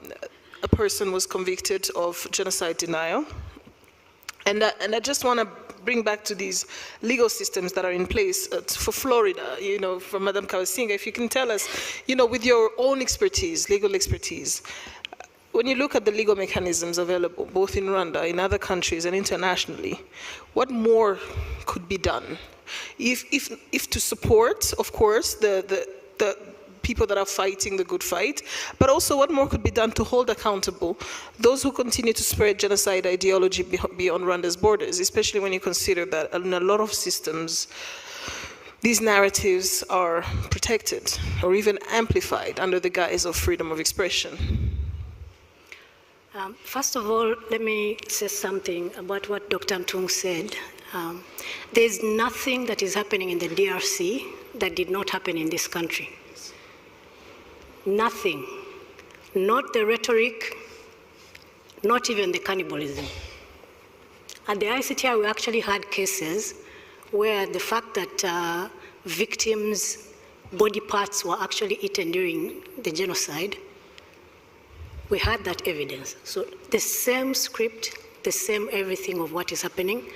person was convicted of genocide denial. And I just want to bring back to these legal systems that are in place for Florida, from Madam Kawasinga, if you can tell us, with your own expertise, legal expertise, when you look at the legal mechanisms available, both in Rwanda, in other countries, and internationally, what more could be done? If to support, of course, the people that are fighting the good fight, but also what more could be done to hold accountable those who continue to spread genocide ideology beyond Rwanda's borders, especially when you consider that in a lot of systems, these narratives are protected or even amplified under the guise of freedom of expression. First of all, let me say something about what Dr. Mtung said. There's nothing that is happening in the DRC that did not happen in this country. Nothing. Not the rhetoric, not even the cannibalism. At the ICTR, we actually had cases where the fact that victims' body parts were actually eaten during the genocide, we had that evidence. So the same script, the same everything of what is happening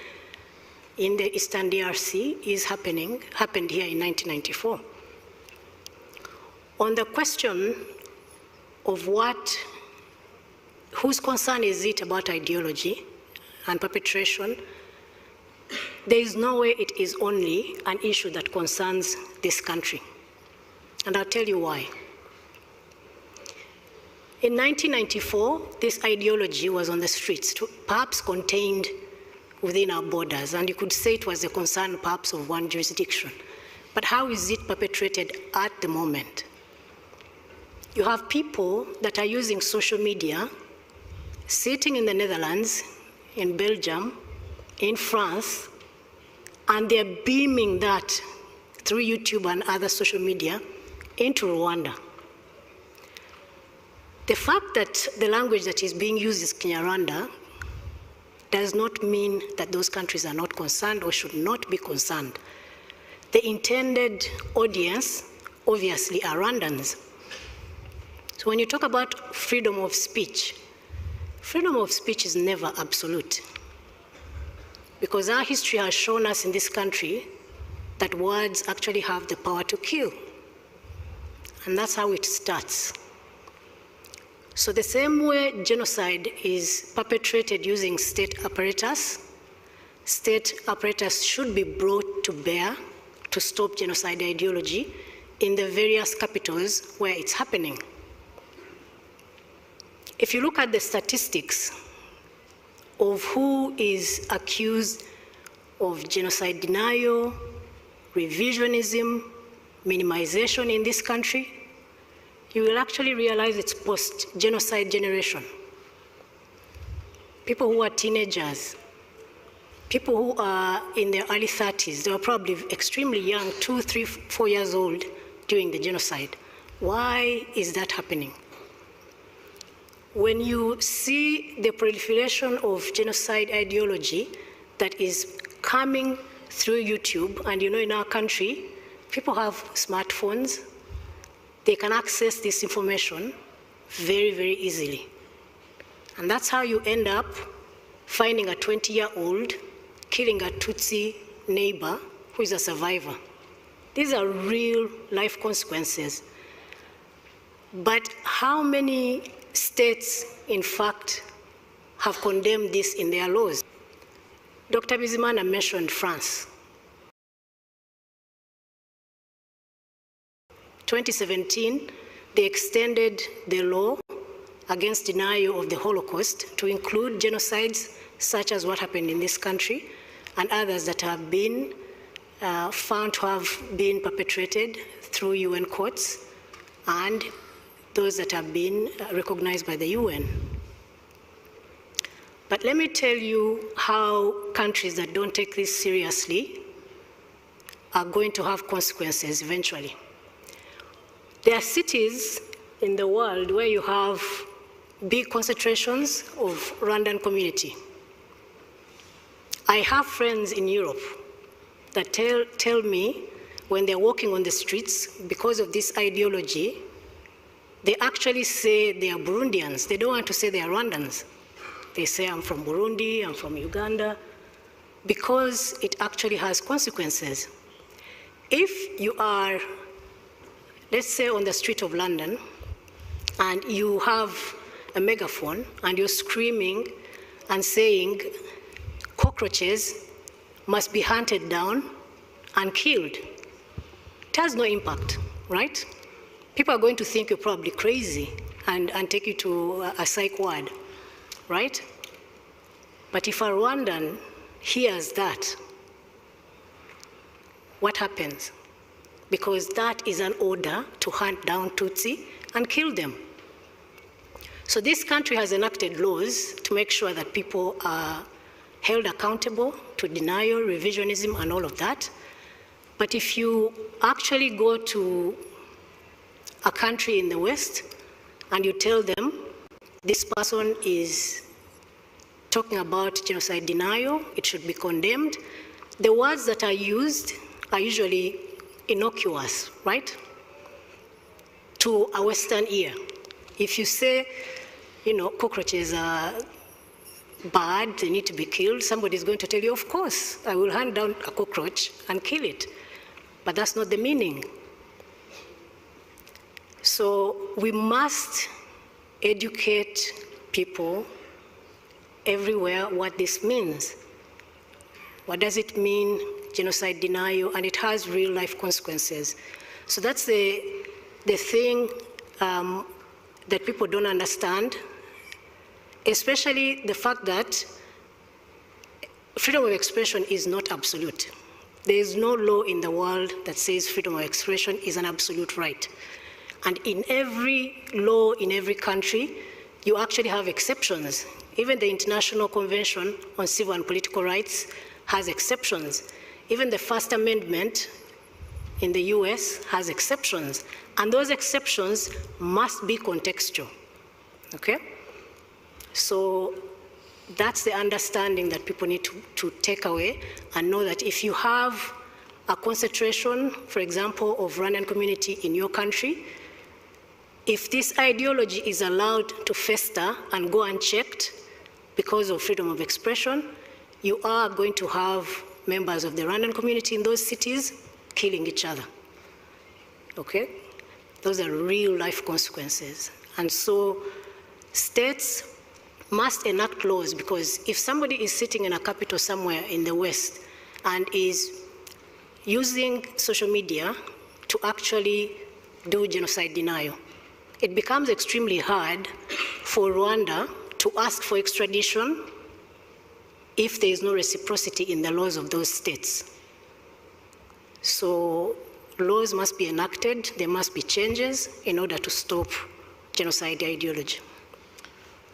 in the Eastern DRC happened here in 1994. On the question of whose concern is it about ideology and perpetration, there is no way it is only an issue that concerns this country. And I'll tell you why. In 1994, this ideology was on the streets, perhaps contained within our borders, and you could say it was a concern perhaps of one jurisdiction. But how is it perpetrated at the moment? You have people that are using social media, sitting in the Netherlands, in Belgium, in France, and they're beaming that through YouTube and other social media into Rwanda. The fact that the language that is being used is Kinyarwanda does not mean that those countries are not concerned or should not be concerned. The intended audience, obviously, are Rwandans. So when you talk about freedom of speech is never absolute. Because our history has shown us in this country that words actually have the power to kill. And that's how it starts. So the same way genocide is perpetrated using state apparatus should be brought to bear to stop genocide ideology in the various capitals where it's happening. If you look at the statistics of who is accused of genocide denial, revisionism, minimization in this country, you will actually realize it's post-genocide generation. People who are teenagers, people who are in their early 30s, they were probably extremely young, 2, 3, 4 years old during the genocide. Why is that happening? When you see the proliferation of genocide ideology that is coming through YouTube, and in our country, people have smartphones, they can access this information very, very easily. And that's how you end up finding a 20-year-old killing a Tutsi neighbor who is a survivor. These are real life consequences. But how many states, in fact, have condemned this in their laws? Dr. Bizimana mentioned France. 2017, they extended the law against denial of the Holocaust to include genocides such as what happened in this country and others that have been found to have been perpetrated through UN courts and those that have been recognized by the UN. But let me tell you how countries that don't take this seriously are going to have consequences eventually. There are cities in the world where you have big concentrations of Rwandan community. I have friends in Europe that tell me when they're walking on the streets, because of this ideology, they actually say they are Burundians. They don't want to say they are Rwandans. They say, I'm from Burundi, I'm from Uganda, because it actually has consequences. If you are, let's say, on the street of London, and you have a megaphone, and you're screaming and saying, cockroaches must be hunted down and killed, it has no impact, right? People are going to think you're probably crazy and take you to a psych ward, right? But if a Rwandan hears that, what happens? Because that is an order to hunt down Tutsi and kill them. So this country has enacted laws to make sure that people are held accountable to denial, revisionism, and all of that. But if you actually go to a country in the West and you tell them this person is talking about genocide denial, it should be condemned, the words that are used are usually innocuous, right? To a Western ear. If you say, you know, cockroaches are bad, they need to be killed, somebody's going to tell you, of course, I will hunt down a cockroach and kill it. But that's not the meaning. So we must educate people everywhere what this means. What does it mean, genocide denial? And it has real life consequences. So that's the thing that people don't understand, especially the fact that freedom of expression is not absolute. There is no law in the world that says freedom of expression is an absolute right. And in every law in every country, you actually have exceptions. Even the International Convention on Civil and Political Rights has exceptions. Even the First Amendment in the US has exceptions. And those exceptions must be contextual, okay? So that's the understanding that people need to take away and know that if you have a concentration, for example, of Rwandan community in your country, if this ideology is allowed to fester and go unchecked because of freedom of expression, you are going to have members of the Rwandan community in those cities killing each other, okay? Those are real life consequences. And so states must enact laws, because if somebody is sitting in a capital somewhere in the West and is using social media to actually do genocide denial, it becomes extremely hard for Rwanda to ask for extradition if there is no reciprocity in the laws of those states. So laws must be enacted, there must be changes in order to stop genocide ideology.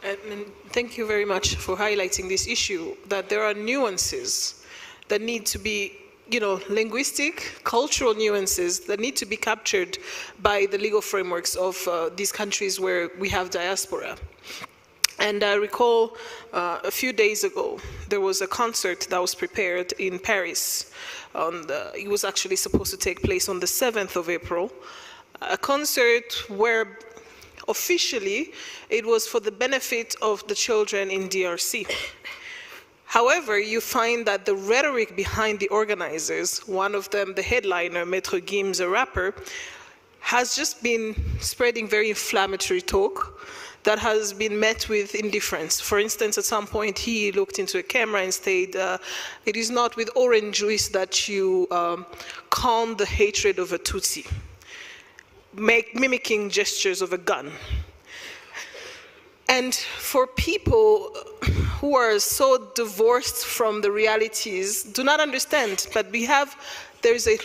And thank you very much for highlighting this issue, that there are nuances that need to be, you know, linguistic, cultural nuances that need to be captured by the legal frameworks of these countries where we have diaspora. And I recall a few days ago, there was a concert that was prepared in Paris. It was actually supposed to take place on the 7th of April, a concert where officially it was for the benefit of the children in DRC. However, you find that the rhetoric behind the organizers, one of them, the headliner, Maître Gims, a rapper, has just been spreading very inflammatory talk that has been met with indifference. For instance, at some point, he looked into a camera and said, it is not with orange juice that you calm the hatred of a Tutsi, mimicking gestures of a gun. And for people who are so divorced from the realities, do not understand, but there is a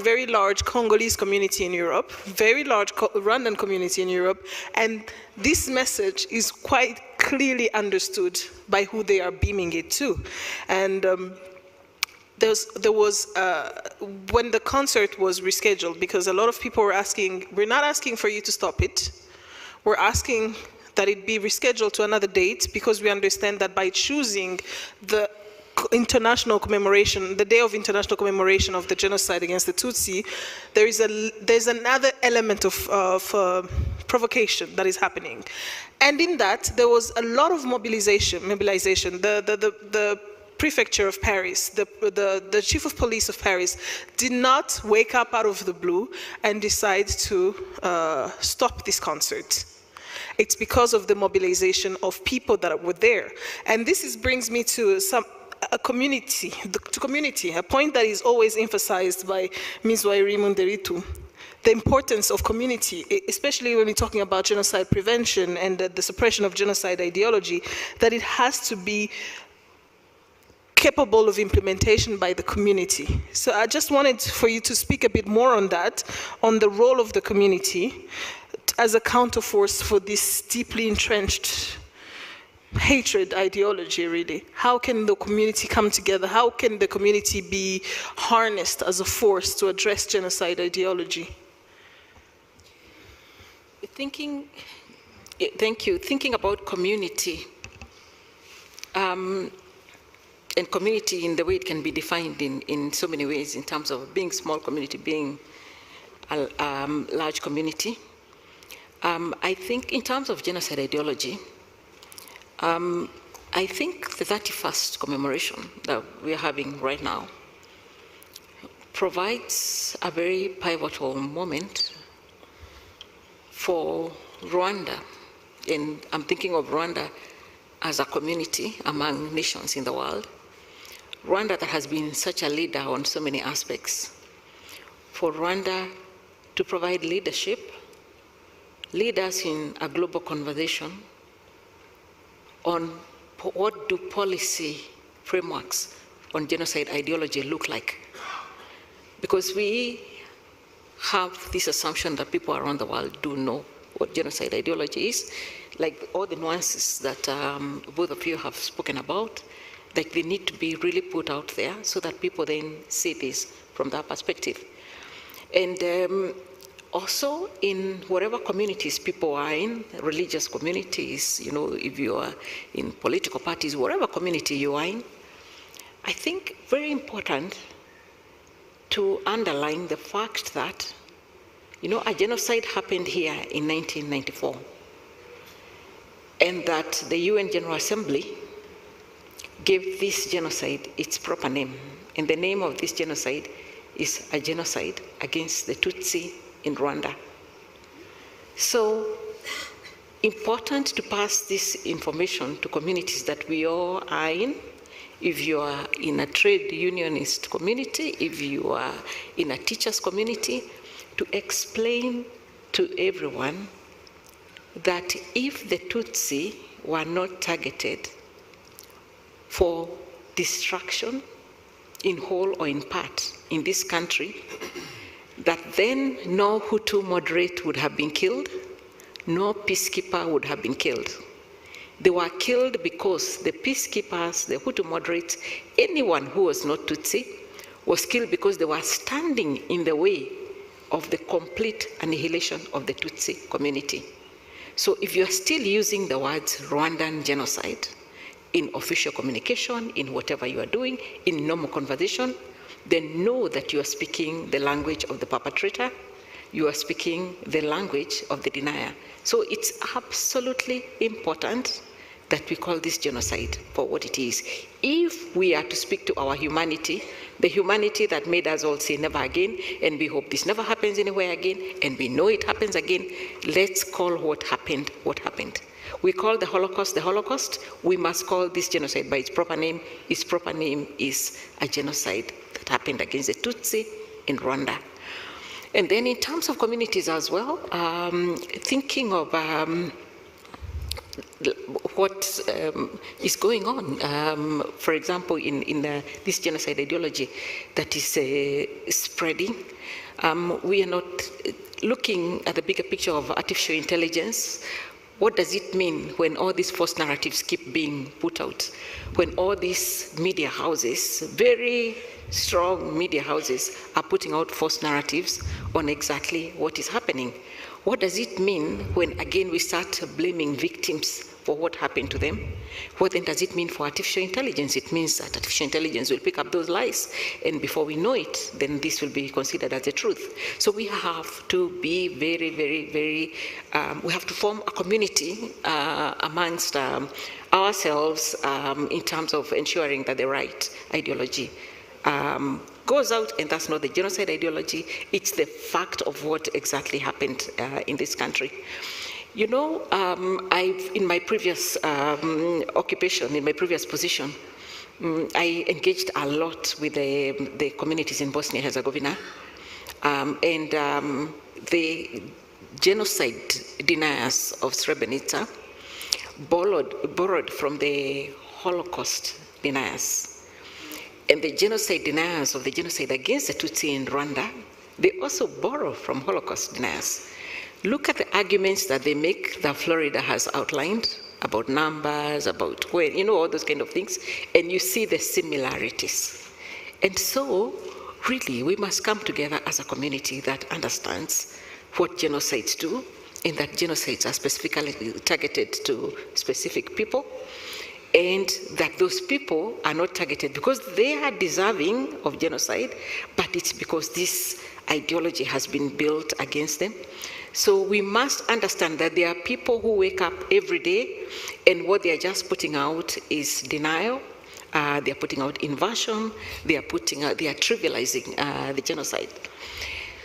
very large Congolese community in Europe, very large Rwandan community in Europe, and this message is quite clearly understood by who they are beaming it to. And there was, when the concert was rescheduled, because a lot of people were asking, we're not asking for you to stop it, we're asking that it be rescheduled to another date, because we understand that by choosing the international commemoration, the day of international commemoration of the genocide against the Tutsi, there's another element of provocation that is happening. And in that, there was a lot of mobilization. The prefecture of Paris, the chief of police of Paris did not wake up out of the blue and decide to stop this concert. It's because of the mobilization of people that were there. And this brings me to a community, a point that is always emphasized by Ms. Wairimu Nderitu, the importance of community, especially when we're talking about genocide prevention and the suppression of genocide ideology, that it has to be capable of implementation by the community. So I just wanted for you to speak a bit more on that, on the role of the community as a counterforce for this deeply entrenched hatred ideology, really. How can the community come together? How can the community be harnessed as a force to address genocide ideology? Thank you. Thinking about community, and community in the way it can be defined in so many ways, in terms of being small community, being a large community. I think in terms of genocide ideology, I think the 31st commemoration that we are having right now provides a very pivotal moment for Rwanda. And I'm thinking of Rwanda as a community among nations in the world. Rwanda that has been such a leader on so many aspects. For Rwanda to provide leadership, lead us in a global conversation on what do policy frameworks on genocide ideology look like. Because we have this assumption that people around the world do know what genocide ideology is, like all the nuances that both of you have spoken about, like they need to be really put out there so that people then see this from that perspective. And also in whatever communities people are in, religious communities, you know, if you are in political parties, whatever community you are in, I think very important to underline the fact that, you know, a genocide happened here in 1994, and that the UN General Assembly gave this genocide its proper name. And the name of this genocide is a genocide against the Tutsi in Rwanda. So important to pass this information to communities that we all are in. If you are in a trade unionist community, if you are in a teacher's community, to explain to everyone that if the Tutsi were not targeted for destruction in whole or in part in this country, that then no Hutu moderate would have been killed, no peacekeeper would have been killed. They were killed because the peacekeepers, the Hutu moderates, anyone who was not Tutsi was killed because they were standing in the way of the complete annihilation of the Tutsi community. So if you're still using the words Rwandan genocide in official communication, in whatever you are doing, in normal conversation, then know that you are speaking the language of the perpetrator, you are speaking the language of the denier. So it's absolutely important that we call this genocide for what it is. If we are to speak to our humanity, the humanity that made us all say never again, and we hope this never happens anywhere again, and we know it happens again, let's call what happened, what happened. We call the Holocaust, we must call this genocide by its proper name. Its proper name is a genocide that happened against the Tutsi in Rwanda. And then in terms of communities as well, thinking of what is going on. For example, in this genocide ideology that is spreading, we are not looking at the bigger picture of artificial intelligence. What does it mean when all these false narratives keep being put out? When all these media houses, very strong media houses, are putting out false narratives on exactly what is happening? What does it mean when, again, we start blaming victims for what happened to them? What then does it mean for artificial intelligence? It means that artificial intelligence will pick up those lies, and before we know it, then this will be considered as the truth. So we have to be very, very, very, we have to form a community amongst ourselves in terms of ensuring that the right ideology goes out, and that's not the genocide ideology, it's the fact of what exactly happened in this country. You know, in my previous occupation, in my previous position, I engaged a lot with the communities in Bosnia-Herzegovina, and the genocide deniers of Srebrenica borrowed from the Holocaust deniers. And the genocide deniers of the genocide against the Tutsi in Rwanda, they also borrow from Holocaust deniers. Look at the arguments that they make that Florida has outlined about numbers, about when, you know, all those kind of things, and you see the similarities. And so, really, we must come together as a community that understands what genocides do, and that genocides are specifically targeted to specific people, and that those people are not targeted because they are deserving of genocide, but it's because this ideology has been built against them. So we must understand that there are people who wake up every day and what they are just putting out is denial. They are putting out inversion. They are trivializing the genocide.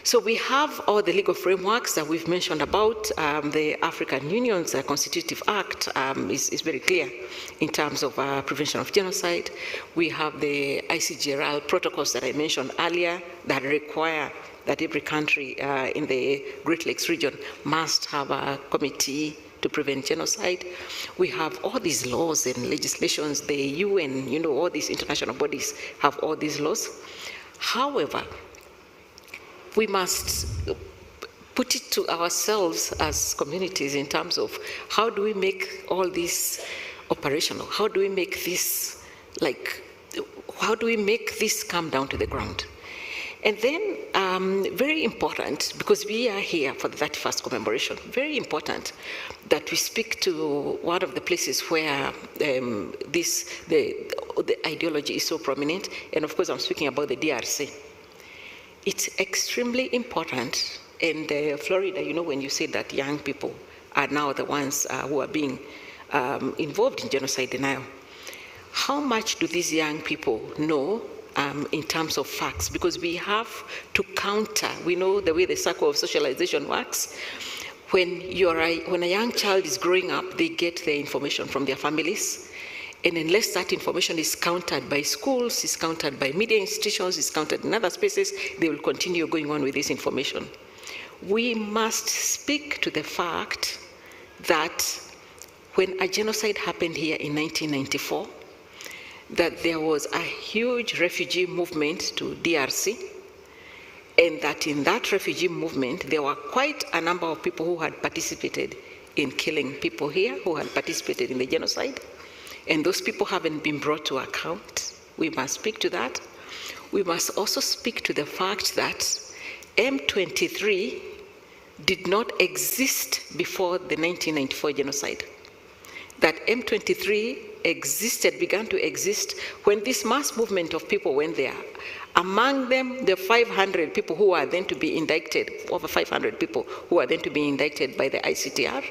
So we have all the legal frameworks that we've mentioned about. The African Union's Constitutive Act is very clear in terms of prevention of genocide. We have the ICGLR protocols that I mentioned earlier that require that every country in the Great Lakes region must have a committee to prevent genocide. We have all these laws and legislations. The UN, you know, all these international bodies have all these laws. However, we must put it to ourselves as communities in terms of how do we make all this operational? How do we make this, how do we make this come down to the ground? And then, very important, because we are here for the 31st commemoration, very important that we speak to one of the places where the ideology is so prominent, and of course I'm speaking about the DRC. It's extremely important, and Florida, you know, when you say that young people are now the ones who are being involved in genocide denial, how much do these young people know in terms of facts? Because we have to counter, we know the way the circle of socialization works. When a young child is growing up, they get their information from their families. And unless that information is countered by schools, is countered by media institutions, is countered in other spaces, they will continue going on with this information. We must speak to the fact that when a genocide happened here in 1994, that there was a huge refugee movement to DRC, and that in that refugee movement, there were quite a number of people who had participated in killing people here, who had participated in the genocide. And those people haven't been brought to account. We must speak to that. We must also speak to the fact that M23 did not exist before the 1994 genocide. That M23 began to exist when this mass movement of people went there. Among them, the 500 people who are then to be indicted, over 500 people who are then to be indicted by the ICTR,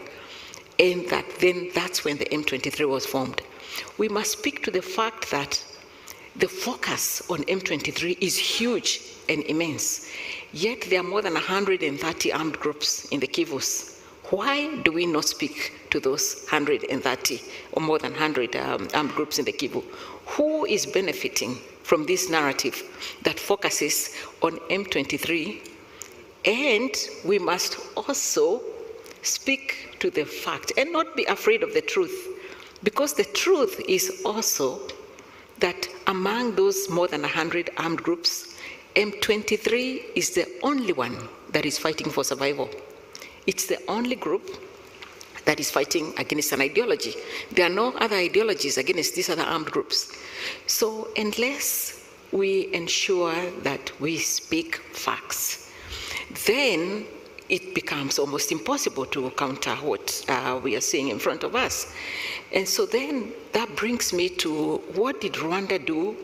and that's when the M23 was formed. We must speak to the fact that the focus on M23 is huge and immense, yet there are more than 130 armed groups in the Kivus. Why do we not speak to those 130 or more than 100 armed groups in the Kivu? Who is benefiting from this narrative that focuses on M23? And we must also speak to the fact and not be afraid of the truth Because the truth is also that among those more than 100 armed groups, M23 is the only one that is fighting for survival. It's the only group that is fighting against an ideology. There are no other ideologies against these other armed groups. So unless we ensure that we speak facts, then it becomes almost impossible to counter what we are seeing in front of us. And so then that brings me to, what did Rwanda do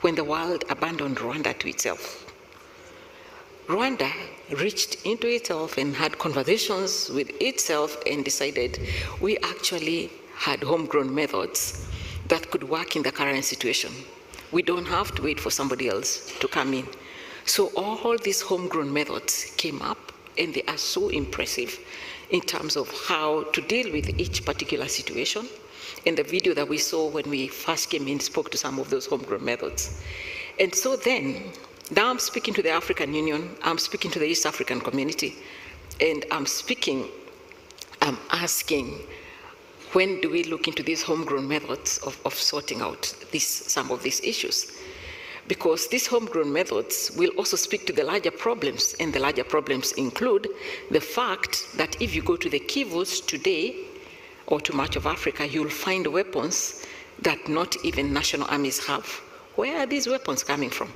when the world abandoned Rwanda to itself? Rwanda reached into itself and had conversations with itself and decided we actually had homegrown methods that could work in the current situation. We don't have to wait for somebody else to come in. So all these homegrown methods came up, and they are so impressive in terms of how to deal with each particular situation. And the video that we saw when we first came in spoke to some of those homegrown methods. And so then, now I'm speaking to the African Union, I'm speaking to the East African community, and I'm asking, when do we look into these homegrown methods of sorting out some of these issues? Because these homegrown methods will also speak to the larger problems, and the larger problems include the fact that if you go to the Kivus today, or to much of Africa, you'll find weapons that not even national armies have. Where are these weapons coming from?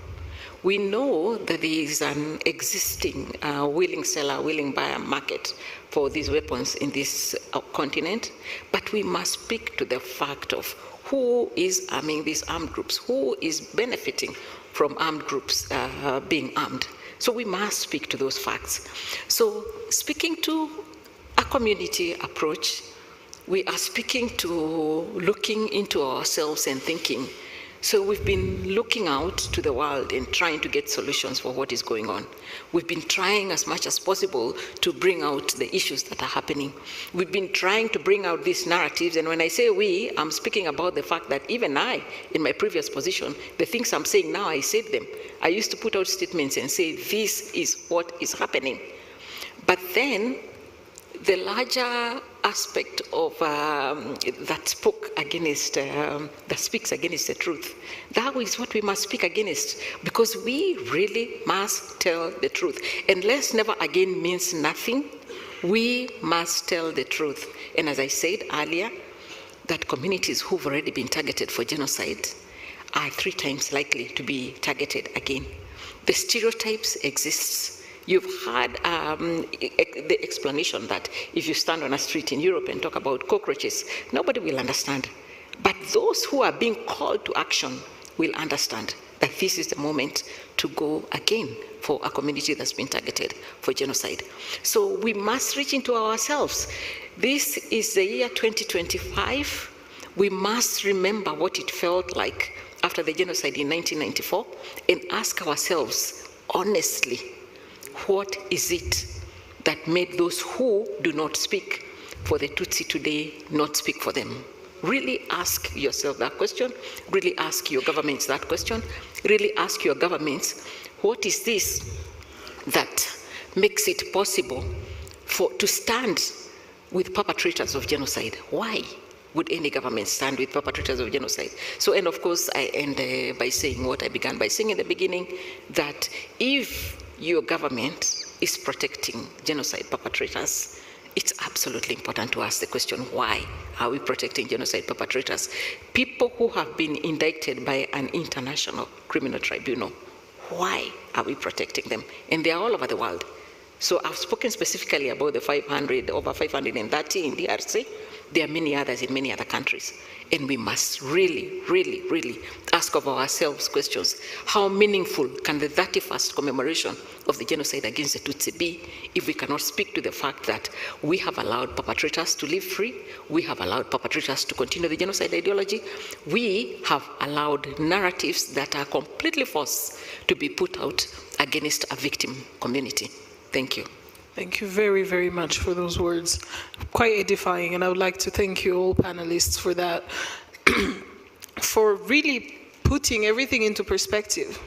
We know that there is an existing willing seller, willing buyer market for these weapons in this continent, but we must speak to the fact of who is arming these armed groups, who is benefiting from armed groups being armed. So we must speak to those facts. So speaking to a community approach, we are speaking to looking into ourselves and thinking. So we've been looking out to the world and trying to get solutions for what is going on. We've been trying as much as possible to bring out the issues that are happening. We've been trying to bring out these narratives, and when I say we, I'm speaking about the fact that even I, in my previous position, the things I'm saying now, I said them. I used to put out statements and say, this is what is happening. But then, the larger aspect of that speaks against the truth, that is what we must speak against, because we really must tell the truth. And let's never again means nothing. We must tell the truth. And as I said earlier, that communities who've already been targeted for genocide are 3 times likely to be targeted again. The stereotypes exist. You've had the explanation that if you stand on a street in Europe and talk about cockroaches, nobody will understand. But those who are being called to action will understand that this is the moment to go again for a community that's been targeted for genocide. So we must reach into ourselves. This is the year 2025. We must remember what it felt like after the genocide in 1994 and ask ourselves honestly, what is it that made those who do not speak for the Tutsi today not speak for them? Really ask yourself that question. Really ask your governments that question. Really ask your governments, what is this that makes it possible to stand with perpetrators of genocide? Why would any government stand with perpetrators of genocide? So, and of course, I end by saying what I began by saying in the beginning, that if your government is protecting genocide perpetrators, it's absolutely important to ask the question, why are we protecting genocide perpetrators? People who have been indicted by an international criminal tribunal, why are we protecting them? And they are all over the world. So I've spoken specifically about the over 530 in DRC. There are many others in many other countries. And we must really, really, really ask of ourselves questions. How meaningful can the 31st commemoration of the genocide against the Tutsi be if we cannot speak to the fact that we have allowed perpetrators to live free, we have allowed perpetrators to continue the genocide ideology, we have allowed narratives that are completely false to be put out against a victim community. Thank you. Thank you very, very much for those words. Quite edifying, and I would like to thank you all panelists for that, for really putting everything into perspective.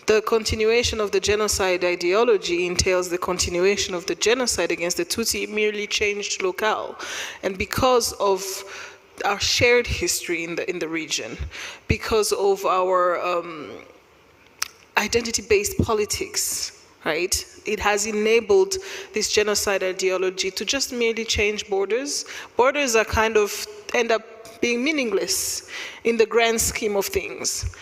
The continuation of the genocide ideology entails the continuation of the genocide against the Tutsi. It merely changed locale. And because of our shared history in the region, because of our identity-based politics, right? It has enabled this genocide ideology to just merely change borders. Borders are kind of end up being meaningless in the grand scheme of things.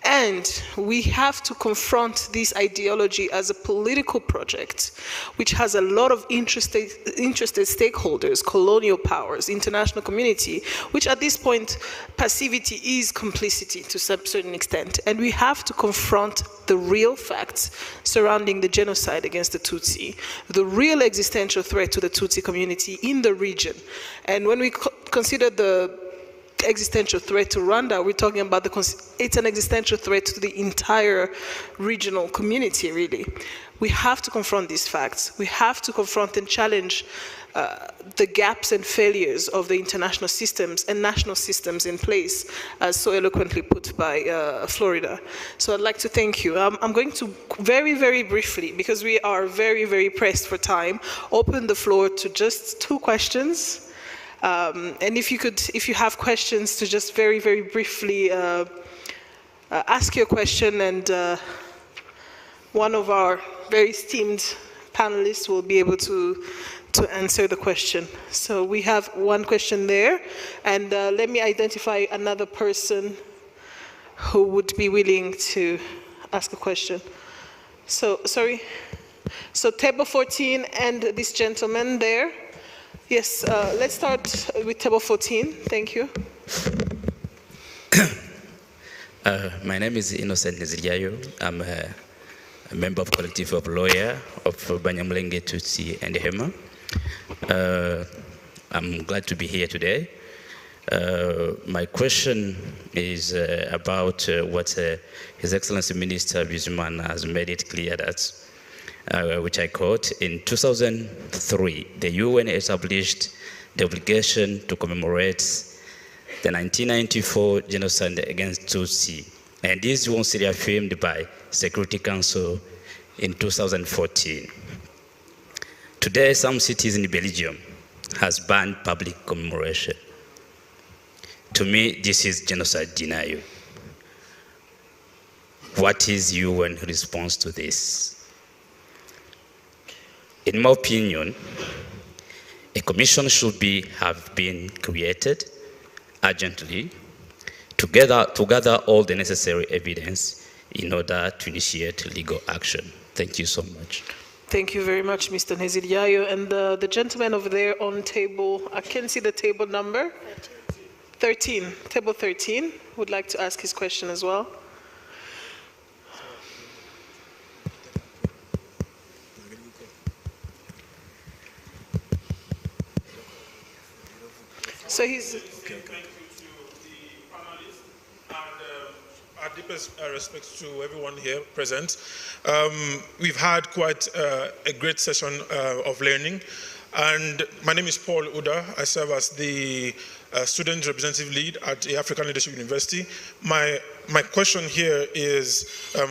And we have to confront this ideology as a political project, which has a lot of interested stakeholders, colonial powers, international community, which at this point, passivity is complicity to some certain extent. And we have to confront the real facts surrounding the genocide against the Tutsi, the real existential threat to the Tutsi community in the region. And when we consider the existential threat to Rwanda, we're talking about it's an existential threat to the entire regional community, really. We have to confront these facts. We have to confront and challenge the gaps and failures of the international systems and national systems in place, as so eloquently put by Florida. So I'd like to thank you. I'm going to very, very briefly, because we are very, very pressed for time, open the floor to just 2 questions. And if you have questions, to just very, very briefly ask your question, and one of our very esteemed panelists will be able to answer the question. So we have one question there, and let me identify another person who would be willing to ask a question. So, sorry. So table 14 and this gentleman there. Yes, let's start with table 14. Thank you. My name is Innocent Nziryayo. I'm a member of collective of lawyer of Banyamulenge, Tutsi, and Hema. I'm glad to be here today. My question is about what His Excellency Minister Bizimana has made it clear that which I quote, in 2003, the UN established the obligation to commemorate the 1994 genocide against Tutsi. And this was reaffirmed by Security Council in 2014. Today, some cities in Belgium has banned public commemoration. To me, this is genocide denial. What is UN response to this? In my opinion, a commission should have been created urgently to gather all the necessary evidence in order to initiate legal action. Thank you so much. Thank you very much, Mr. Nziryayo. And the gentleman over there on table, I can see the table number. 13, table 13, would like to ask his question as well. So he's... Thank you to the panelists, and our deepest respect to everyone here present. We've had quite a great session of learning, and my name is Paul Uda. I serve as the student representative lead at the African Leadership University. My question here is,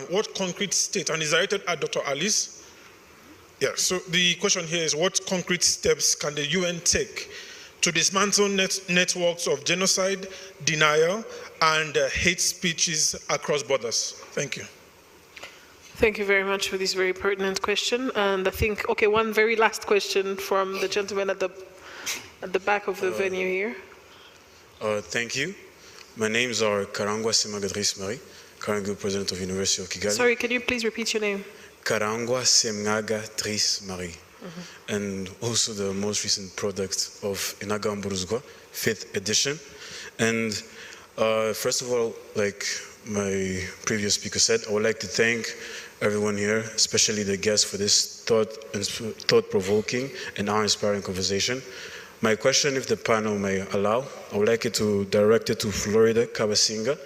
what concrete steps, and is directed at Dr. Alice. Yeah, so the question here is, what concrete steps can the UN take to dismantle networks of genocide, denial, and hate speeches across borders? Thank you. Thank you very much for this very pertinent question. And I think, okay, one very last question from the gentleman at the back of the venue here. Thank you. My names are Karangwa Semnaga Driss Marie, current group president of University of Kigali. Sorry, can you please repeat your name? Karangwa Semnaga Driss Marie. And also the most recent product of Inagamburuzgwa, 5th edition. And first of all, like my previous speaker said, I would like to thank everyone here, especially the guests, for this thought-provoking and awe-inspiring conversation. My question, if the panel may allow, I would like it to direct it to Florida Kabasinga,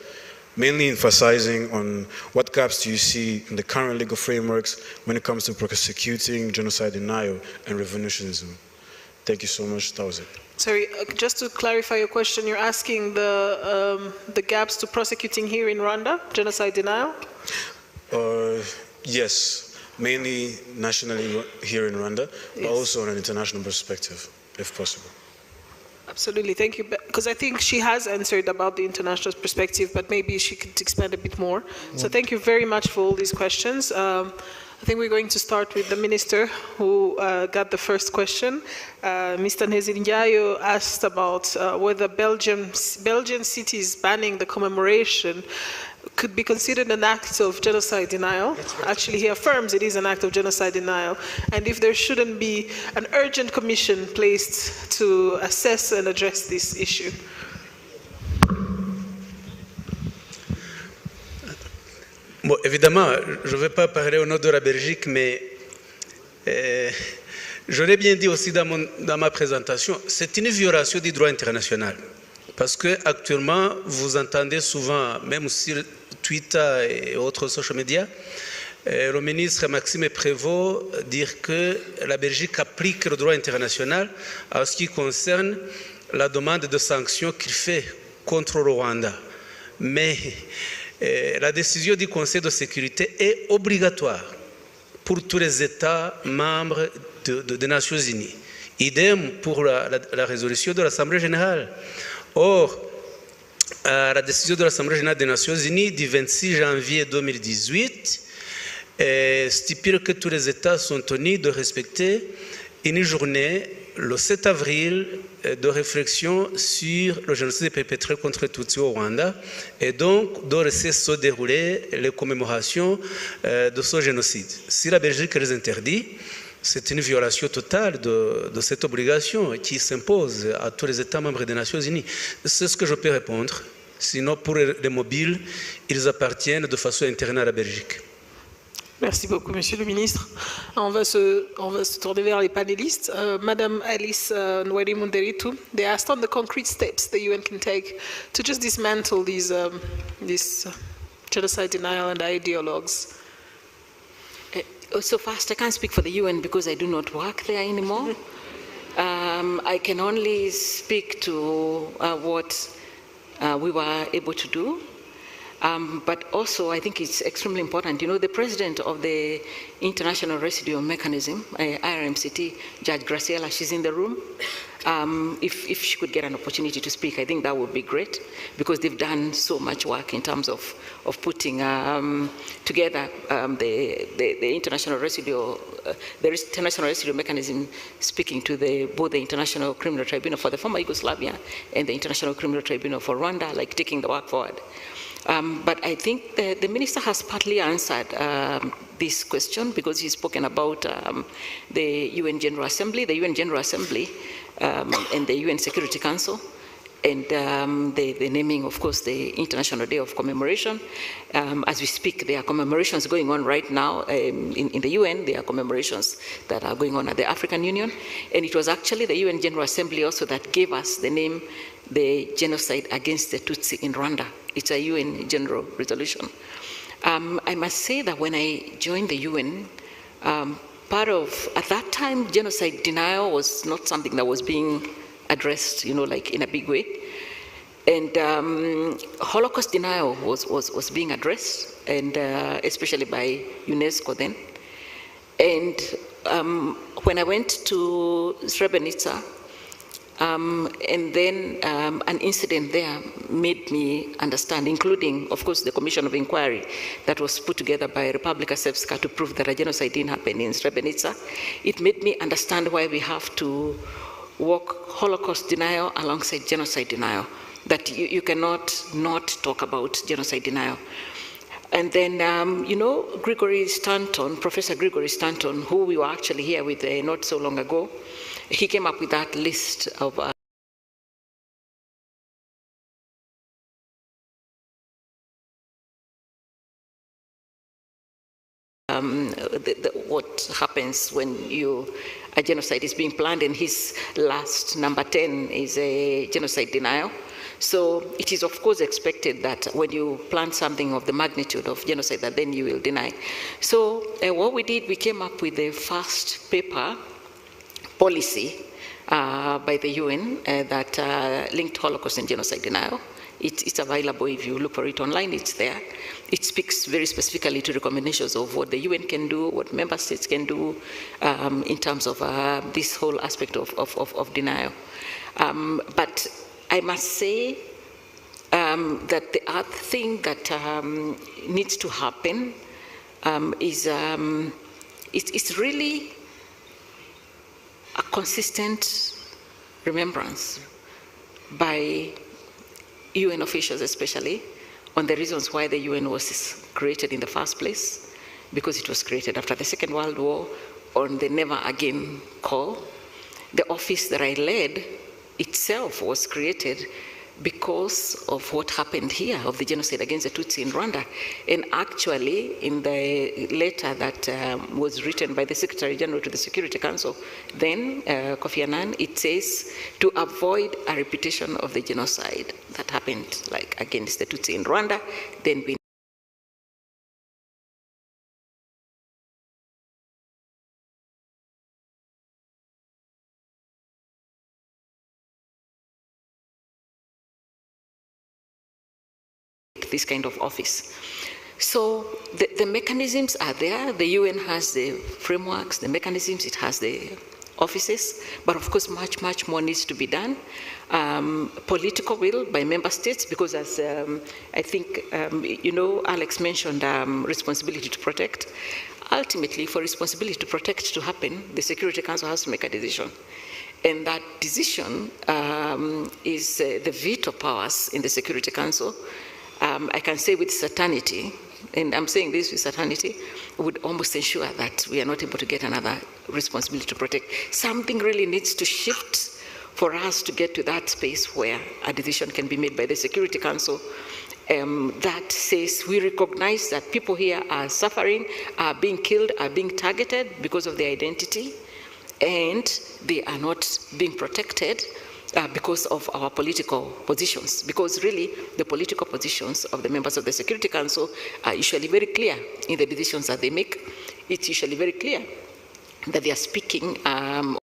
mainly emphasizing on what gaps do you see in the current legal frameworks when it comes to prosecuting genocide denial and revolutionism. Thank you so much. That was it. Sorry, just to clarify your question, you're asking the gaps to prosecuting here in Rwanda, genocide denial? Yes, mainly nationally here in Rwanda, but also on an international perspective, if possible. Absolutely, thank you. Because I think she has answered about the international perspective, but maybe she could expand a bit more. So thank you very much for all these questions. I think we're going to start with the minister who got the first question. Mr. Nhezinyayo asked about whether Belgian cities banning the commemoration could be considered an act of genocide denial. Actually, he affirms it is an act of genocide denial. And if there shouldn't be an urgent commission placed to assess and address this issue. Bon, évidemment, je ne vais pas parler au nom de la Belgique, mais je l'ai bien dit aussi dans ma présentation, c'est une violation du droit international. Parce qu'actuellement, vous entendez souvent, même sur Twitter et autres social media, le ministre Maxime Prévost dire que la Belgique applique le droit international en ce qui concerne la demande de sanctions qu'il fait contre le Rwanda. Mais la décision du Conseil de sécurité est obligatoire pour tous les États membres des Nations Unies. Idem pour la résolution de l'Assemblée générale. Or, la décision de l'Assemblée générale des Nations Unies du 26 janvier 2018 stipule que tous les États sont tenus de respecter une journée, le 7 avril, de réflexion sur le génocide perpétré contre les Tutsis au Rwanda, et donc de laisser se dérouler les commémorations de ce génocide. Si la Belgique les interdit, c'est une violation totale de cette obligation qui s'impose à tous les États membres des Nations Unies. C'est ce que je peux répondre. Sinon, pour les mobiles, ils appartiennent de façon interne à la Belgique. Merci beaucoup, Monsieur le Ministre. On va se tourner vers les panélistes. Madame Alice Nweri Munderitu, they asked on the concrete steps the UN can take to just dismantle these genocide denial and ideologues. So first, I can't speak for the UN because I do not work there anymore. I can only speak to what we were able to do. But also, I think it's extremely important. You know, the president of the International Residual Mechanism, IRMCT, Judge Graciela, she's in the room. If she could get an opportunity to speak, I think that would be great, because they've done so much work in terms of putting together the International Residual Mechanism, speaking to both the International Criminal Tribunal for the former Yugoslavia and the International Criminal Tribunal for Rwanda, like taking the work forward. But I think the minister has partly answered this question, because he's spoken about the UN General Assembly, and the UN Security Council, and the naming, of course, the International Day of Commemoration. As we speak, there are commemorations going on right now in the UN. There are commemorations that are going on at the African Union. And it was actually the UN General Assembly also that gave us the name, the genocide against the Tutsi in Rwanda. It's a UN General Resolution. I must say that when I joined the UN, at that time, genocide denial was not something that was being addressed, you know, like in a big way. And Holocaust denial was being addressed, and especially by UNESCO then. And when I went to Srebrenica, and then an incident there made me understand, including, of course, the Commission of Inquiry that was put together by Republika Srpska to prove that a genocide didn't happen in Srebrenica. It made me understand why we have to walk Holocaust denial alongside genocide denial, that you cannot not talk about genocide denial. And then, you know, Professor Gregory Stanton, who we were actually here with not so long ago, he came up with that list of what happens when a genocide is being planned, and his last number 10 is a genocide denial. So it is, of course, expected that when you plan something of the magnitude of genocide, that then you will deny. So what we did, we came up with the first paper policy by the UN that linked Holocaust and genocide denial. It's available. If you look for it online, it's there. It speaks very specifically to recommendations of what the UN can do, what member states can do in terms of this whole aspect of denial. But I must say that the other thing that needs to happen is it's really a consistent remembrance by UN officials especially on the reasons why the UN was created in the first place, because it was created after the Second World War on the Never Again call. The office that I led itself was created because of what happened here, of the genocide against the Tutsi in Rwanda. And actually, in the letter that was written by the Secretary General to the Security Council, then Kofi Annan, it says to avoid a repetition of the genocide that happened like against the Tutsi in Rwanda, then we this kind of office. So the mechanisms are there. The UN has the frameworks, the mechanisms, it has the offices, but of course much more needs to be done. Political will by member states, because as I think, Alex mentioned responsibility to protect. Ultimately, for responsibility to protect to happen, the Security Council has to make a decision. And that decision is the veto powers in the Security Council. I can say with certainty, and I'm saying this with certainty, would almost ensure that we are not able to get another responsibility to protect. Something really needs to shift for us to get to that space where a decision can be made by the Security Council that says we recognize that people here are suffering, are being killed, are being targeted because of their identity, and they are not being protected because of our political positions, because really the political positions of the members of the Security Council are usually very clear in the decisions that they make. It's usually very clear that they are speaking on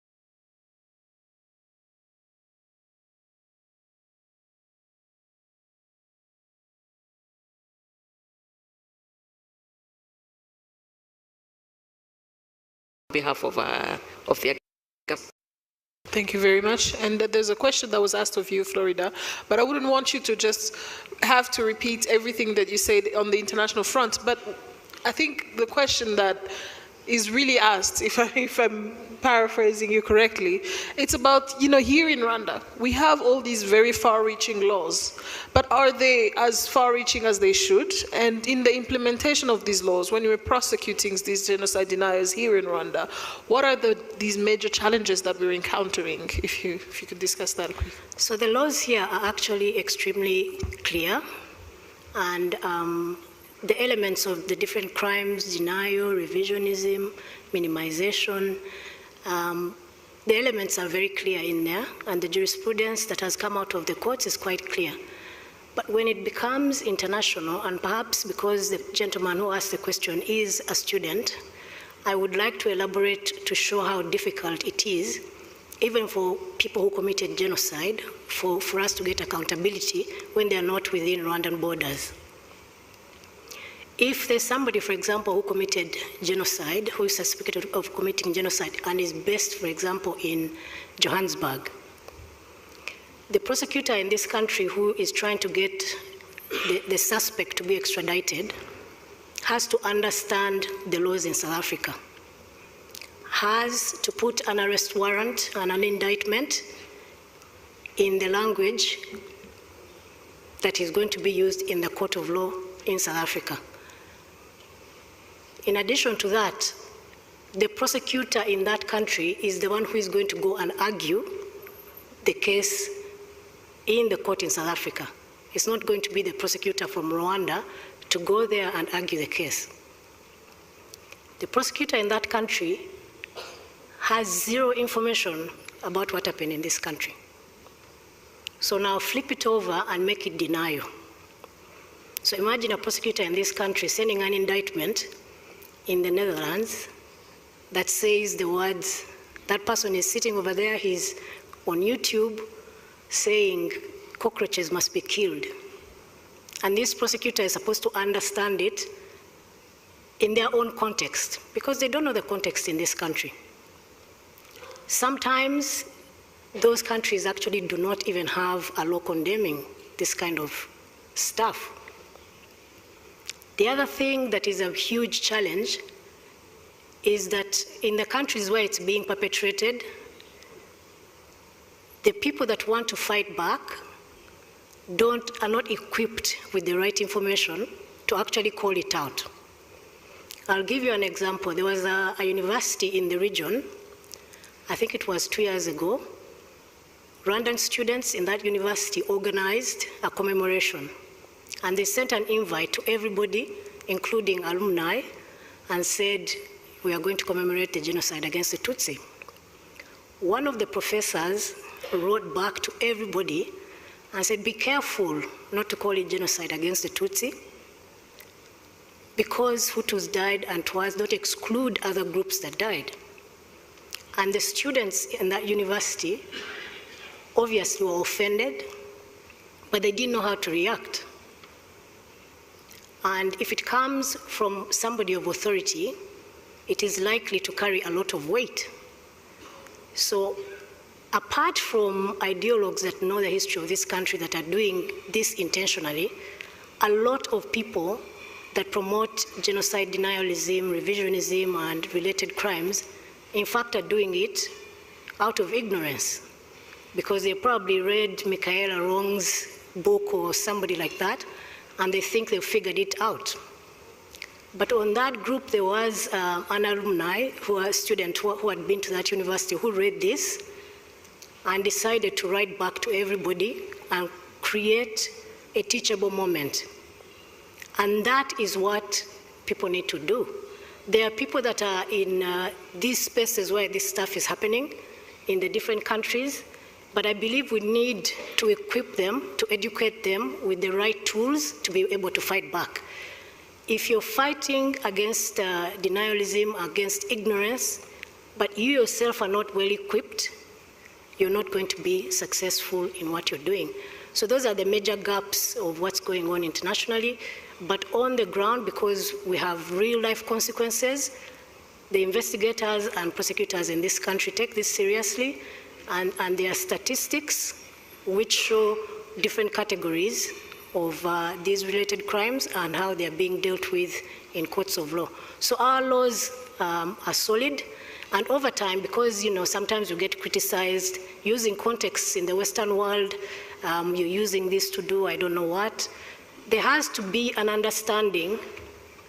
behalf of their government. Thank you very much. And there's a question that was asked of you, Florida, but I wouldn't want you to just have to repeat everything that you said on the international front. But I think the question that is really asked, if I'm paraphrasing you correctly, it's about, here in Rwanda, we have all these very far-reaching laws, but are they as far-reaching as they should? And in the implementation of these laws, when we're prosecuting these genocide deniers here in Rwanda, what are these major challenges that we're encountering? If you could discuss that, please. So the laws here are actually extremely clear, and the elements of the different crimes, denial, revisionism, minimization, the elements are very clear in there, and the jurisprudence that has come out of the courts is quite clear. But when it becomes international, and perhaps because the gentleman who asked the question is a student, I would like to elaborate to show how difficult it is, even for people who committed genocide, for us to get accountability when they are not within Rwandan borders. If there's somebody, for example, who committed genocide, who is suspected of committing genocide and is based, for example, in Johannesburg, the prosecutor in this country who is trying to get the suspect to be extradited has to understand the laws in South Africa, has to put an arrest warrant and an indictment in the language that is going to be used in the court of law in South Africa. In addition to that, the prosecutor in that country is the one who is going to go and argue the case in the court in South Africa. It's not going to be the prosecutor from Rwanda to go there and argue the case. The prosecutor in that country has zero information about what happened in this country. So now flip it over and make it denial. So imagine a prosecutor in this country sending an indictment in the Netherlands that says the words, that person is sitting over there, he's on YouTube saying cockroaches must be killed. And this prosecutor is supposed to understand it in their own context, because they don't know the context in this country. Sometimes those countries actually do not even have a law condemning this kind of stuff. The other thing that is a huge challenge is that in the countries where it's being perpetrated, the people that want to fight back are not equipped with the right information to actually call it out. I'll give you an example. There was a university in the region, I think it was 2 years ago. Rwandan students in that university organized a commemoration, and they sent an invite to everybody, including alumni, and said, we are going to commemorate the genocide against the Tutsi. One of the professors wrote back to everybody and said, be careful not to call it genocide against the Tutsi, because Hutus died and Twas don't exclude other groups that died. And the students in that university obviously were offended, but they didn't know how to react. And if it comes from somebody of authority, it is likely to carry a lot of weight. So apart from ideologues that know the history of this country that are doing this intentionally, a lot of people that promote genocide, denialism, revisionism, and related crimes, in fact, are doing it out of ignorance, because they probably read Michaela Wrong's book or somebody like that, and they think they've figured it out. But on that group, there was an alumni, a student who had been to that university, who read this and decided to write back to everybody and create a teachable moment. And that is what people need to do. There are people that are in these spaces where this stuff is happening in the different countries, but I believe we need to equip them, to educate them with the right tools to be able to fight back. If you're fighting against denialism, against ignorance, but you yourself are not well equipped, you're not going to be successful in what you're doing. So those are the major gaps of what's going on internationally. But on the ground, because we have real life consequences, the investigators and prosecutors in this country take this seriously, and there are statistics which show different categories of these related crimes and how they are being dealt with in courts of law. So our laws are solid, and over time, because sometimes you get criticized using contexts in the Western world, you're using this to do I don't know what. There has to be an understanding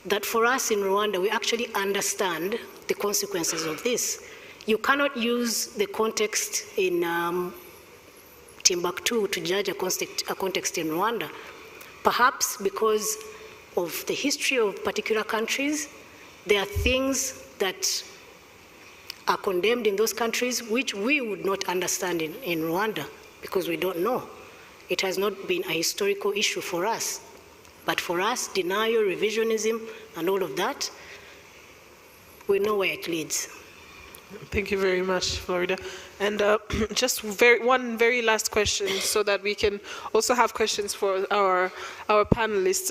that for us in Rwanda, we actually understand the consequences of this. You cannot use the context in Timbuktu to judge a context in Rwanda. Perhaps because of the history of particular countries, there are things that are condemned in those countries which we would not understand in Rwanda, because we don't know. It has not been a historical issue for us. But for us, denial, revisionism, and all of that, we know where it leads. Thank you very much, Florida. And just one very last question, so that we can also have questions for our panelists,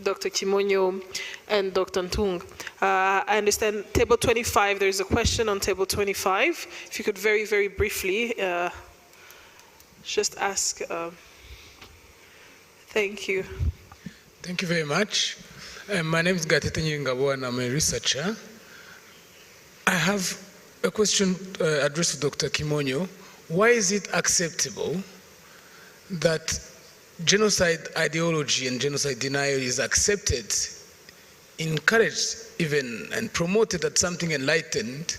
Dr. Kimonyo and Dr. Ntung. I understand table 25, there's a question on table 25. If you could very, very briefly just ask. Thank you. Thank you very much. My name is Gatete Nyingabo, and I'm a researcher. I have a question addressed to Dr. Kimonyo. Why is it acceptable that genocide ideology and genocide denial is accepted, encouraged even, and promoted as something enlightened,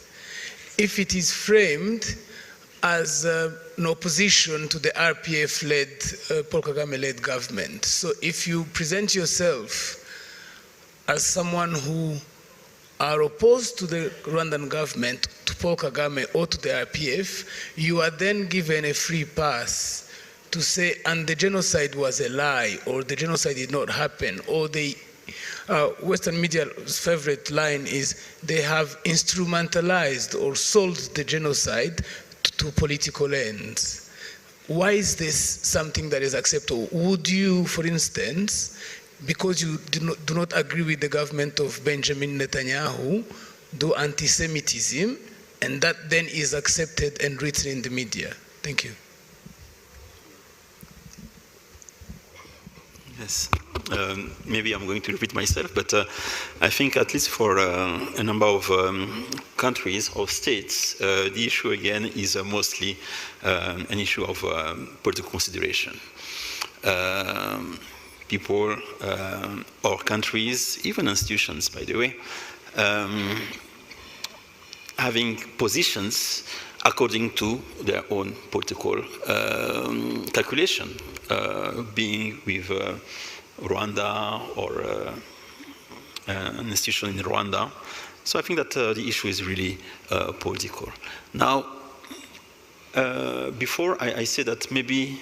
if it is framed as an opposition to the RPF-led, Paul Kagame-led government? So if you present yourself as someone who are opposed to the Rwandan government, to Paul Kagame or to the RPF, you are then given a free pass to say, and the genocide was a lie, or the genocide did not happen, or the Western media's favorite line is they have instrumentalized or sold the genocide to political ends. why is this something that is acceptable? Would you, for instance, because you do not agree with the government of Benjamin Netanyahu, do anti-Semitism, and that then is accepted and written in the media? Thank you. Yes, maybe I'm going to repeat myself, but I think at least for a number of countries or states, the issue again is mostly an issue of political consideration. People or countries, even institutions, by the way, having positions according to their own political calculation, being with Rwanda or an institution in Rwanda. So I think that the issue is really political. Now, before I say that maybe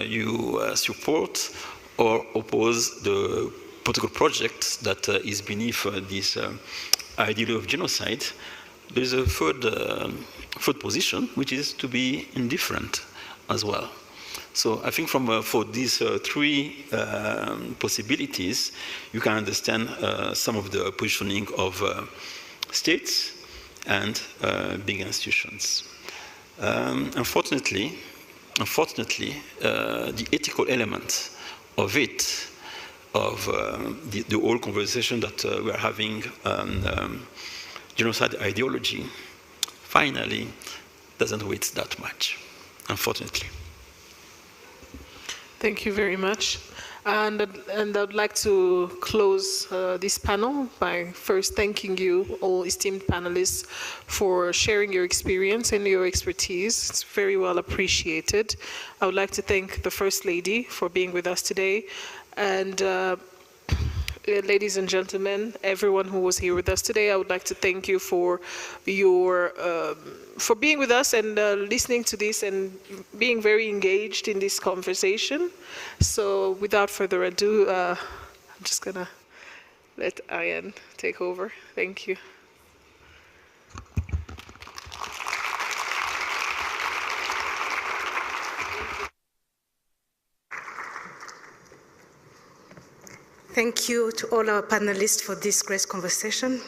you support or oppose the political project that is beneath this idea of genocide, there's a third position, which is to be indifferent as well. So I think for these three possibilities, you can understand some of the positioning of states and big institutions. Unfortunately, the ethical element of it, of the whole conversation that we're having on genocide ideology, finally doesn't weight that much, unfortunately. Thank you very much. And I'd like to close this panel by first thanking you, all esteemed panelists, for sharing your experience and your expertise. It's very well appreciated. I would like to thank the First Lady for being with us today. And ladies and gentlemen, everyone who was here with us today, I would like to thank you for your for being with us and listening to this and being very engaged in this conversation. So without further ado, I'm just gonna let Ariane take over. Thank you. Thank you to all our panelists for this great conversation.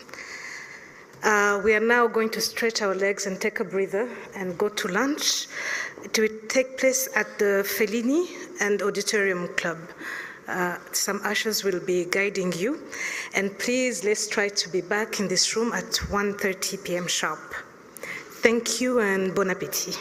We are now going to stretch our legs and take a breather and go to lunch. It will take place at the Fellini and Auditorium Club. Some ushers will be guiding you. And please, let's try to be back in this room at 1:30 p.m. sharp. Thank you and bon appétit.